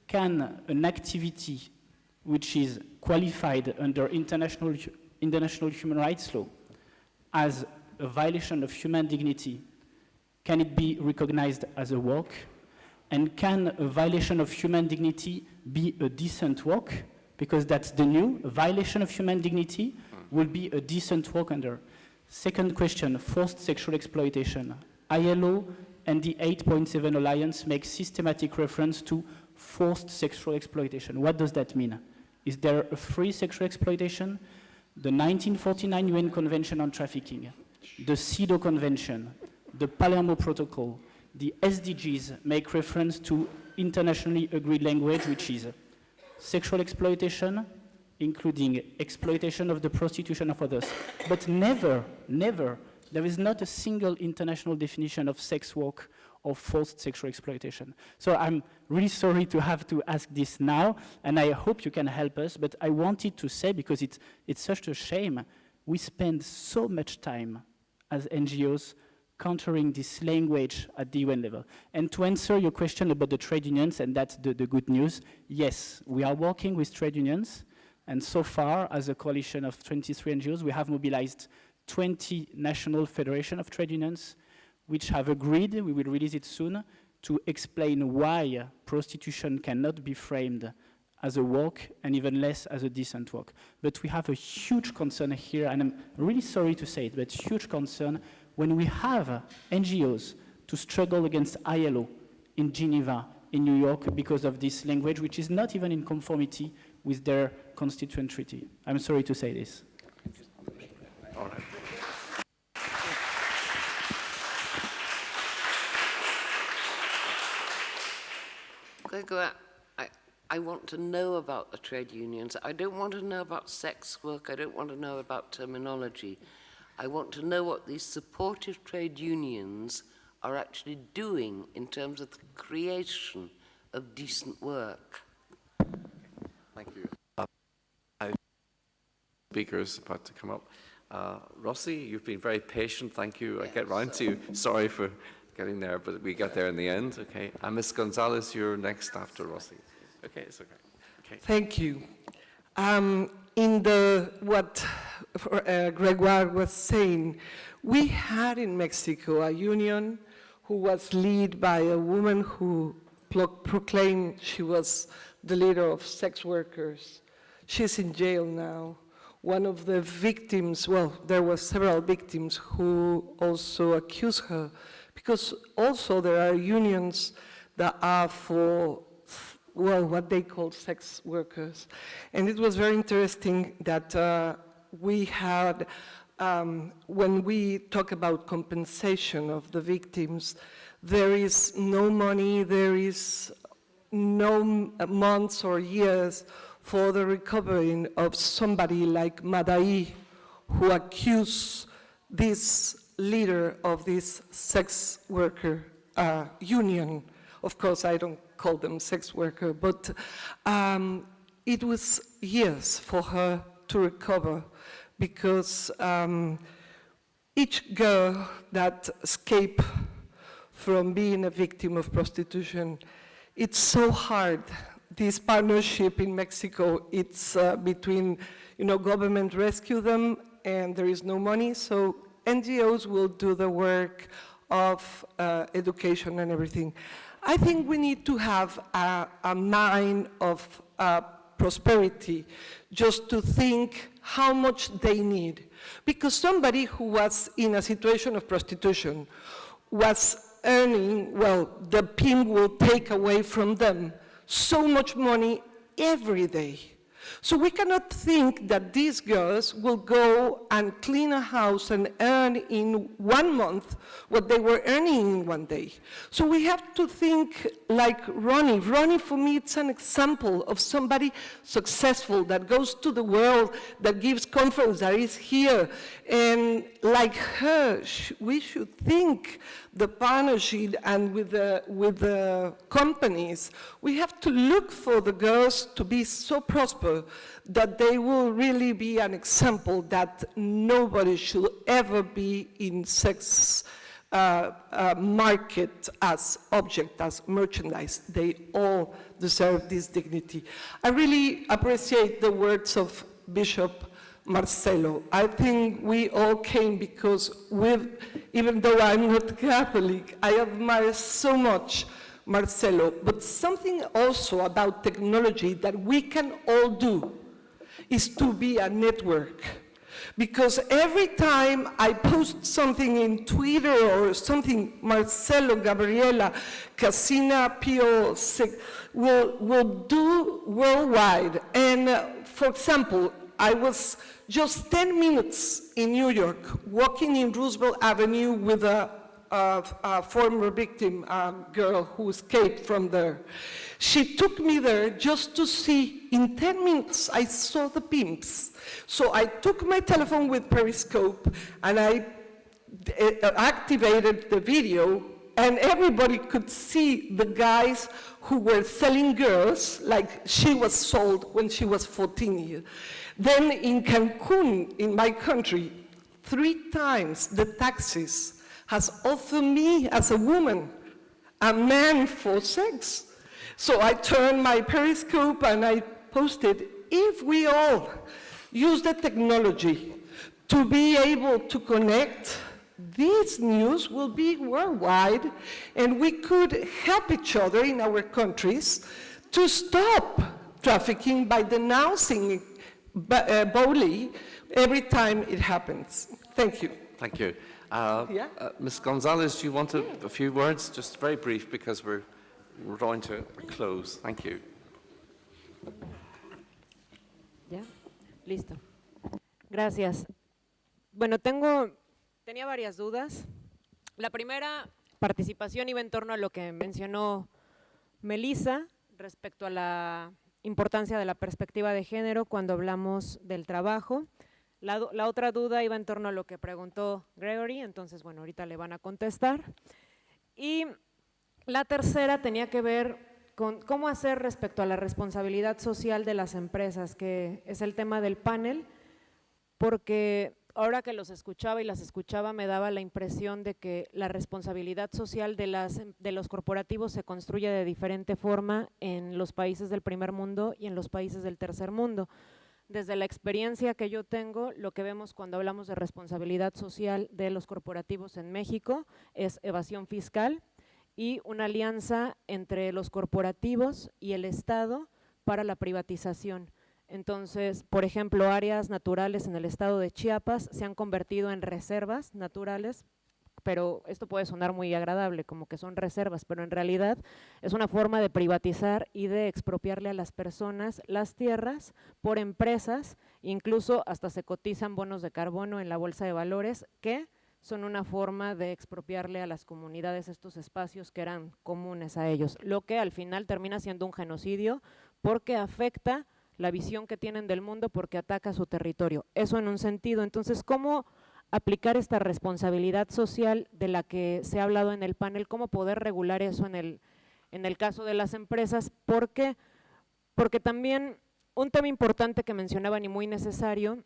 Can an activity which is qualified under international human rights law as a violation of human dignity, can it be recognized as a work? And can a violation of human dignity be a decent work? Because that's the new, a violation of human dignity will be a decent work under. Second question, forced sexual exploitation. ILO and the 8.7 Alliance make systematic reference to forced sexual exploitation. What does that mean? Is there a free sexual exploitation? The 1949 UN Convention on Trafficking, the CEDAW Convention, the Palermo Protocol, the SDGs make reference to internationally agreed language, which is sexual exploitation, including exploitation of the prostitution of others. But never, there is not a single international definition of sex work or forced sexual exploitation. So I'm really sorry to have to ask this now, and I hope you can help us, but I wanted to say, because it's such a shame, we spend so much time as NGOs countering this language at the UN level. And to answer your question about the trade unions, and that's the good news, yes, we are working with trade unions, and so far, as a coalition of 23 NGOs, we have mobilized 20 national federation of trade unions, which have agreed, we will release it soon, to explain why prostitution cannot be framed as a work and even less as a decent work. But we have a huge concern here, and I'm really sorry to say it, but huge concern when we have NGOs to struggle against ILO in Geneva, in New York, because of this language, which is not even in conformity with their constituent treaty. I'm sorry to say this. All right. Gregor, I want to know about the trade unions. I don't want to know about sex work. I don't want to know about terminology. I want to know what these supportive trade unions are actually doing in terms of the creation of decent work. Thank you. Speakers about to come up. Rossi, you've been very patient. Thank you. I get round to you. Sorry for getting there, but we got there in the end. Okay. And Ms. Gonzalez, you're next after Rossi. Okay, it's okay. Okay. Thank you. In what Gregoire was saying, we had in Mexico a union who was led by a woman who proclaimed she was the leader of sex workers. She's in jail now. One of the victims, well, there were several victims who also accused her Because also there are unions that are for, well, what they call sex workers. And it was very interesting that we had, when we talk about compensation of the victims, there is no money, there is no months or years for the recovery of somebody like Madai, who accused this leader of this sex worker union. Of course, I don't call them sex worker, but it was years for her to recover, because each girl that escaped from being a victim of prostitution, it's so hard. This partnership in Mexico, it's between, government rescue them and there is no money, so NGOs will do the work of education and everything. I think we need to have a mind of prosperity, just to think how much they need. Because somebody who was in a situation of prostitution was earning, well, the pimp will take away from them so much money every day. So we cannot think that these girls will go and clean a house and earn in 1 month what they were earning in 1 day. So we have to think like Ronnie. Ronnie, for me, it's an example of somebody successful that goes to the world, that gives conference, that is here. And like her, we should think the partnership and with the companies, we have to look for the girls to be so prosperous that they will really be an example that nobody should ever be in sex market as object, as merchandise. They all deserve this dignity. I really appreciate the words of Bishop Marcelo. I think we all came because even though I'm not Catholic, I admire so much Marcelo, but something also about technology that we can all do is to be a network. Because every time I post something in Twitter or something, Marcelo, Gabriela, Casina, Pio will do worldwide. And for example, I was just 10 minutes in New York, walking in Roosevelt Avenue with a former victim, a girl who escaped from there. She took me there just to see, in 10 minutes, I saw the pimps. So I took my telephone with Periscope and I activated the video, and everybody could see the guys who were selling girls like she was sold when she was 14 years. Then in Cancun, in my country, 3 times the taxis has offered me as a woman, a man for sex. So I turned my Periscope and I posted, if we all use the technology to be able to connect, this news will be worldwide, and we could help each other in our countries to stop trafficking by denouncing boldly every time it happens. Thank you. Thank you. Ms. Gonzalez, do you want a few words? Just very brief, because we're drawing to a close. Thank you. ¿Ya? Listo. Gracias. Bueno, tenía varias dudas. La primera participación iba en torno a lo que mencionó Melissa respecto a la importancia de la perspectiva de género cuando hablamos del trabajo. La otra duda iba en torno a lo que preguntó Gregory, entonces, bueno, ahorita le van a contestar. Y la tercera tenía que ver con cómo hacer respecto a la responsabilidad social de las empresas, que es el tema del panel, porque ahora que los escuchaba y las escuchaba me daba la impresión de que la responsabilidad social de los corporativos se construye de diferente forma en los países del primer mundo y en los países del tercer mundo. Desde la experiencia que yo tengo, lo que vemos cuando hablamos de responsabilidad social de los corporativos en México es evasión fiscal y una alianza entre los corporativos y el Estado para la privatización. Entonces, por ejemplo, áreas naturales en el estado de Chiapas se han convertido en reservas naturales pero esto puede sonar muy agradable, como que son reservas, pero en realidad es una forma de privatizar y de expropiarle a las personas las tierras por empresas, incluso hasta se cotizan bonos de carbono en la bolsa de valores, que son una forma de expropiarle a las comunidades estos espacios que eran comunes a ellos, lo que al final termina siendo un genocidio porque afecta la visión que tienen del mundo, porque ataca su territorio. Eso en un sentido. Entonces, ¿cómo aplicar esta responsabilidad social de la que se ha hablado en el panel? ¿Cómo poder regular eso en el caso de las empresas? ¿Por qué? Porque también un tema importante que mencionaban y muy necesario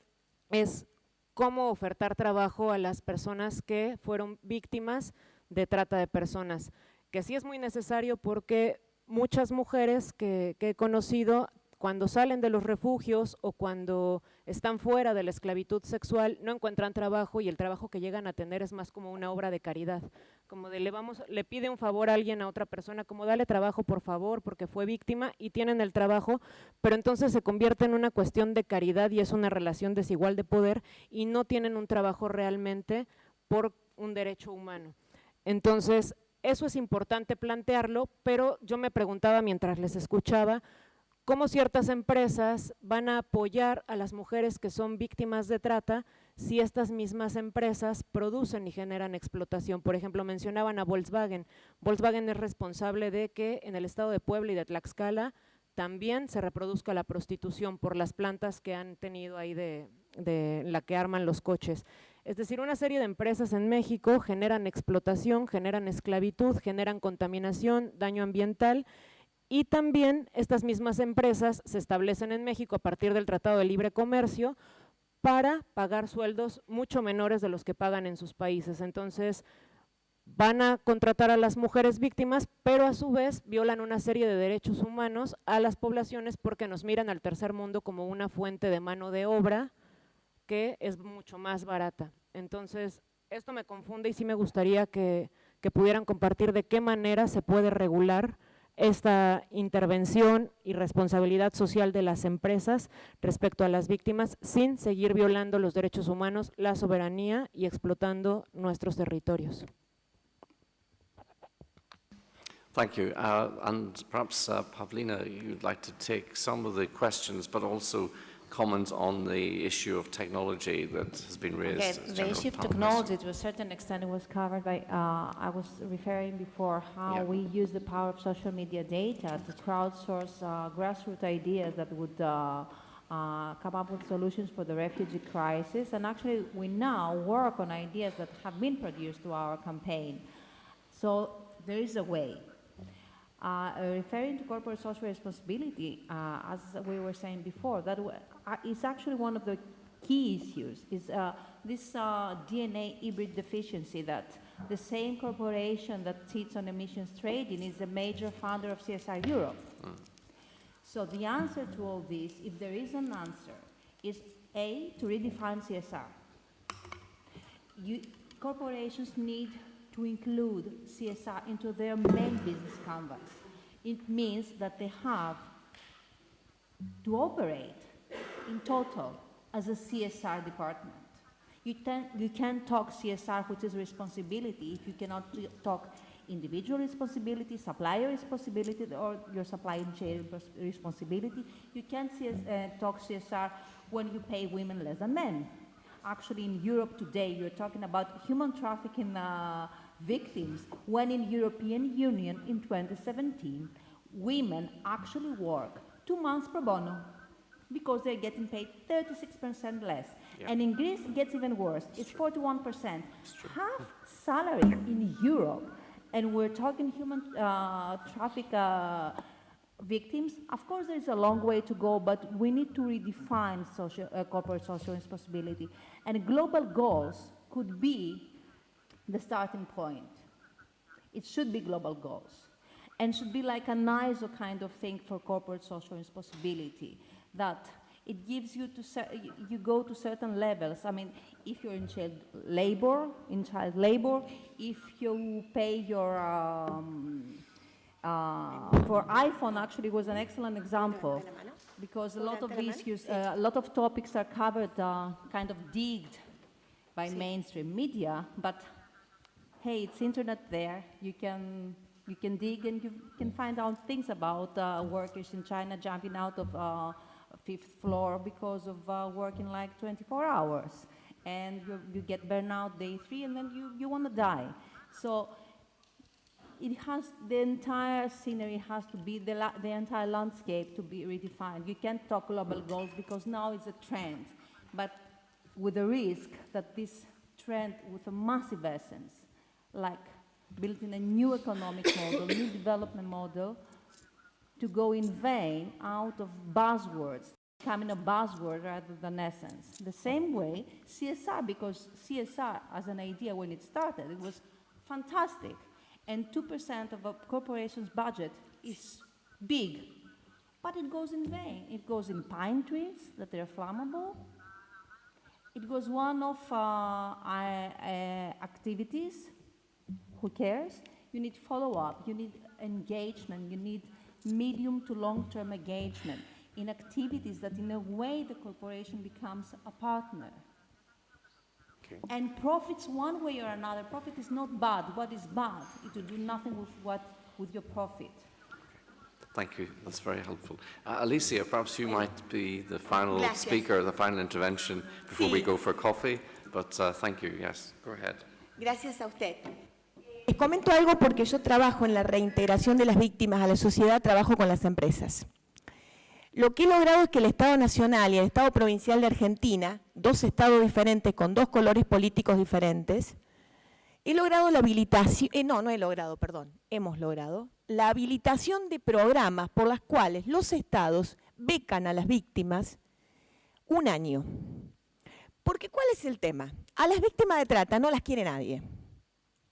es cómo ofertar trabajo a las personas que fueron víctimas de trata de personas, que sí es muy necesario porque muchas mujeres que he conocido, cuando salen de los refugios o cuando están fuera de la esclavitud sexual, no encuentran trabajo y el trabajo que llegan a tener es más como una obra de caridad, como de le pide un favor a alguien, a otra persona, como dale trabajo por favor porque fue víctima, y tienen el trabajo, pero entonces se convierte en una cuestión de caridad y es una relación desigual de poder y no tienen un trabajo realmente por un derecho humano. Entonces, eso es importante plantearlo, pero yo me preguntaba mientras les escuchaba, cómo ciertas empresas van a apoyar a las mujeres que son víctimas de trata si estas mismas empresas producen y generan explotación. Por ejemplo, mencionaban a Volkswagen. Volkswagen es responsable de que en el estado de Puebla y de Tlaxcala también se reproduzca la prostitución por las plantas que han tenido ahí de la que arman los coches. Es decir, una serie de empresas en México generan explotación, generan esclavitud, generan contaminación, daño ambiental. Y también estas mismas empresas se establecen en México a partir del Tratado de Libre Comercio para pagar sueldos mucho menores de los que pagan en sus países. Entonces, van a contratar a las mujeres víctimas, pero a su vez violan una serie de derechos humanos a las poblaciones porque nos miran al tercer mundo como una fuente de mano de obra que es mucho más barata. Entonces, esto me confunde y sí me gustaría que pudieran compartir de qué manera se puede regular esta intervención y responsabilidad social de las empresas respecto a las víctimas sin seguir violando los derechos humanos, la soberanía y explotando nuestros territorios. Thank you. And perhaps, Pavlina, you'd like to take some of the questions, but also comment on the issue of technology that has been raised. Okay, as the issue of technology, to a certain extent, was covered by, I was referring before how we use the power of social media data to crowdsource grassroots ideas that would come up with solutions for the refugee crisis. And actually, we now work on ideas that have been produced to our campaign. So there is a way. Referring to corporate social responsibility, as we were saying before, that is actually one of the key issues, is this DNA hybrid deficiency that the same corporation that sits on emissions trading is a major funder of CSR Europe. So the answer to all this, if there is an answer, is A, to redefine CSR. Corporations need to include CSR into their main business canvas. It means that they have to operate in total as a CSR department. You can't talk CSR, which is responsibility, if you cannot talk individual responsibility, supplier responsibility, or your supply chain responsibility. You can't talk CSR when you pay women less than men. Actually, in Europe today, you're talking about human trafficking victims, when in European Union in 2017, women actually work 2 months pro bono because they're getting paid 36% less. Yeah. And in Greece, it gets even worse. It's 41%. Half salary in Europe, and we're talking human traffic victims. Of course, there's a long way to go, but we need to redefine corporate social responsibility. And global goals could be the starting point. It should be global goals, and should be like an ISO kind of thing for corporate social responsibility, that it gives you you go to certain levels. I mean, if you're in child labor, if you pay your, for iPhone actually was an excellent example, because a lot of issues, a lot of topics are covered, kind of digged by mainstream media, but hey, it's internet there. You can dig and you can find out things about workers in China jumping out of fifth floor because of working like 24 hours. And you get burnout day 3 and then you want to die. So the entire scenery has to be, the entire landscape to be redefined. You can't talk global goals because now it's a trend, but with the risk that this trend with a massive essence, like building a new economic model, new development model, to go in vain out of buzzwords, becoming a buzzword rather than essence. The same way, CSR, because CSR as an idea when it started, it was fantastic. And 2% of a corporation's budget is big, but it goes in vain. It goes in pine trees, that they're flammable. It goes one-off activities. Who cares? You need follow-up, you need engagement, you need medium to long-term engagement in activities that in a way the corporation becomes a partner. Okay. And profits one way or another. Profit is not bad. What is bad is to do nothing with your profit. Thank you. That's very helpful. Alicia, perhaps you might be the final Gracias. speaker, the final intervention before we go for coffee. But thank you. Yes, go ahead. Gracias a usted. Les comento algo porque yo trabajo en la reintegración de las víctimas a la sociedad, trabajo con las empresas. Lo que he logrado es que el Estado Nacional y el Estado Provincial de Argentina, dos estados diferentes con dos colores políticos diferentes, hemos logrado la habilitación de programas por las cuales los estados becan a las víctimas un año. Porque ¿cuál es el tema? A las víctimas de trata no las quiere nadie.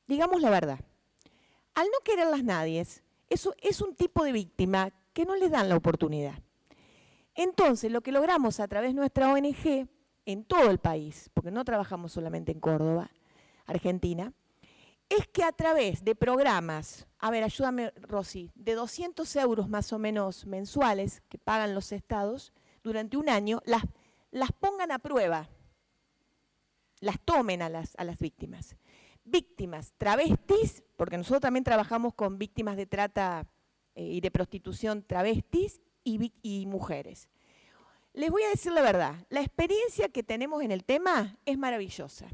Digamos la verdad. Al no quererlas nadie, eso es un tipo de víctima que no les dan la oportunidad. Entonces, lo que logramos a través de nuestra ONG, en todo el país, porque no trabajamos solamente en Córdoba, Argentina, es que a través de programas, a ver, ayúdame Rosy, de 200 euros más o menos mensuales que pagan los estados, durante un año, las pongan a prueba, las tomen a las víctimas. Víctimas travestis, porque nosotros también trabajamos con víctimas de trata y de prostitución travestis y mujeres. Les voy a decir la verdad, la experiencia que tenemos en el tema es maravillosa.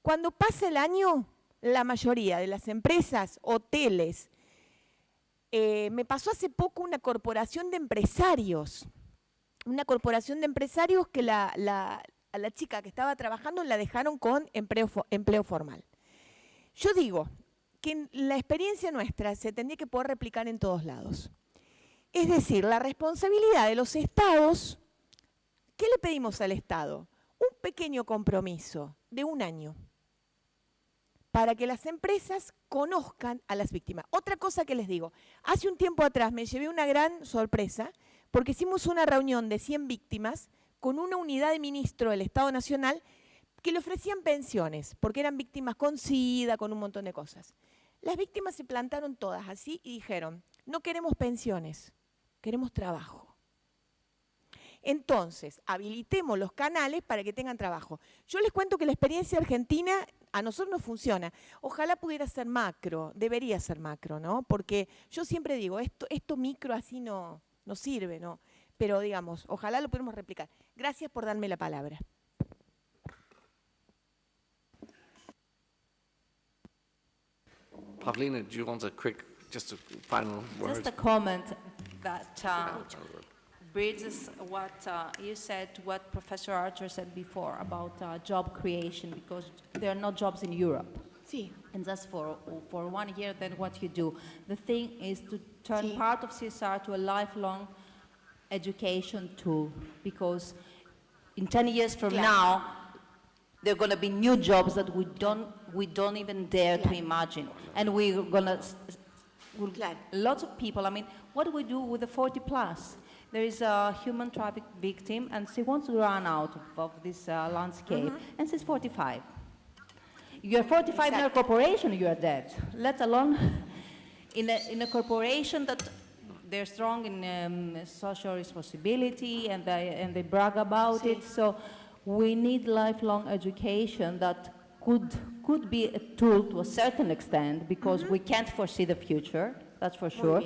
Cuando pasa el año, la mayoría de las empresas, hoteles, me pasó hace poco una corporación de empresarios, que a la chica que estaba trabajando la dejaron con empleo formal. Yo digo que la experiencia nuestra se tendría que poder replicar en todos lados. Es decir, la responsabilidad de los estados, ¿qué le pedimos al Estado? Un pequeño compromiso de un año para que las empresas conozcan a las víctimas. Otra cosa que les digo, hace un tiempo atrás me llevé una gran sorpresa porque hicimos una reunión de 100 víctimas con una unidad de ministro del Estado Nacional que le ofrecían pensiones, porque eran víctimas con SIDA, con un montón de cosas. Las víctimas se plantaron todas así y dijeron, no queremos pensiones, queremos trabajo. Entonces, habilitemos los canales para que tengan trabajo. Yo les cuento que la experiencia argentina a nosotros no funciona. Ojalá pudiera ser macro, debería ser macro, ¿no? Porque yo siempre digo, esto micro así no sirve, ¿no? Pero digamos, ojalá lo pudiéramos replicar. Gracias por darme la palabra. Pavlina, do you want just a final word? Just a comment that bridges what you said to what Professor Archer said before about job creation, because there are no jobs in Europe. Sí. And that's for 1 year, then what you do. The thing is to turn part of CSR to a lifelong education tool, because in 10 years from now, there are going to be new jobs that we don't even dare to imagine. And we're going to, lots of people, I mean, what do we do with the 40 plus? There is a human traffic victim and she wants to run out of this landscape, and she's 45. You're 45 in a corporation, you're dead, let alone in a corporation that they're strong in social responsibility and they brag about it. So we need lifelong education that could be a tool to a certain extent, because we can't foresee the future, that's for sure.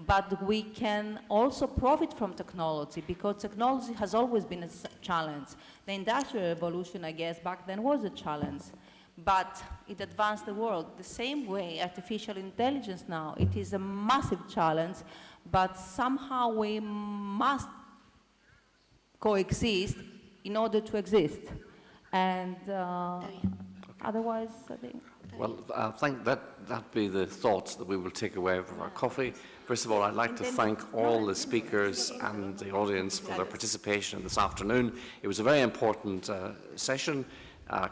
But we can also profit from technology, because technology has always been a challenge. The Industrial Revolution, I guess, back then was a challenge, but it advanced the world. The same way, artificial intelligence now, it is a massive challenge, but somehow we must coexist in order to exist. And otherwise, I think... Well, I think that be the thoughts that we will take away from our coffee. First of all, I'd like to thank all the speakers and the audience for their participation this afternoon. It was a very important session.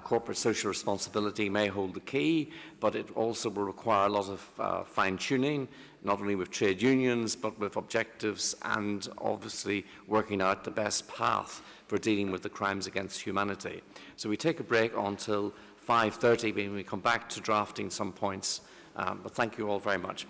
Corporate social responsibility may hold the key, but it also will require a lot of fine-tuning, not only with trade unions, but with objectives and obviously working out the best path for dealing with the crimes against humanity. So we take a break until 5:30 when we come back to drafting some points. But thank you all very much.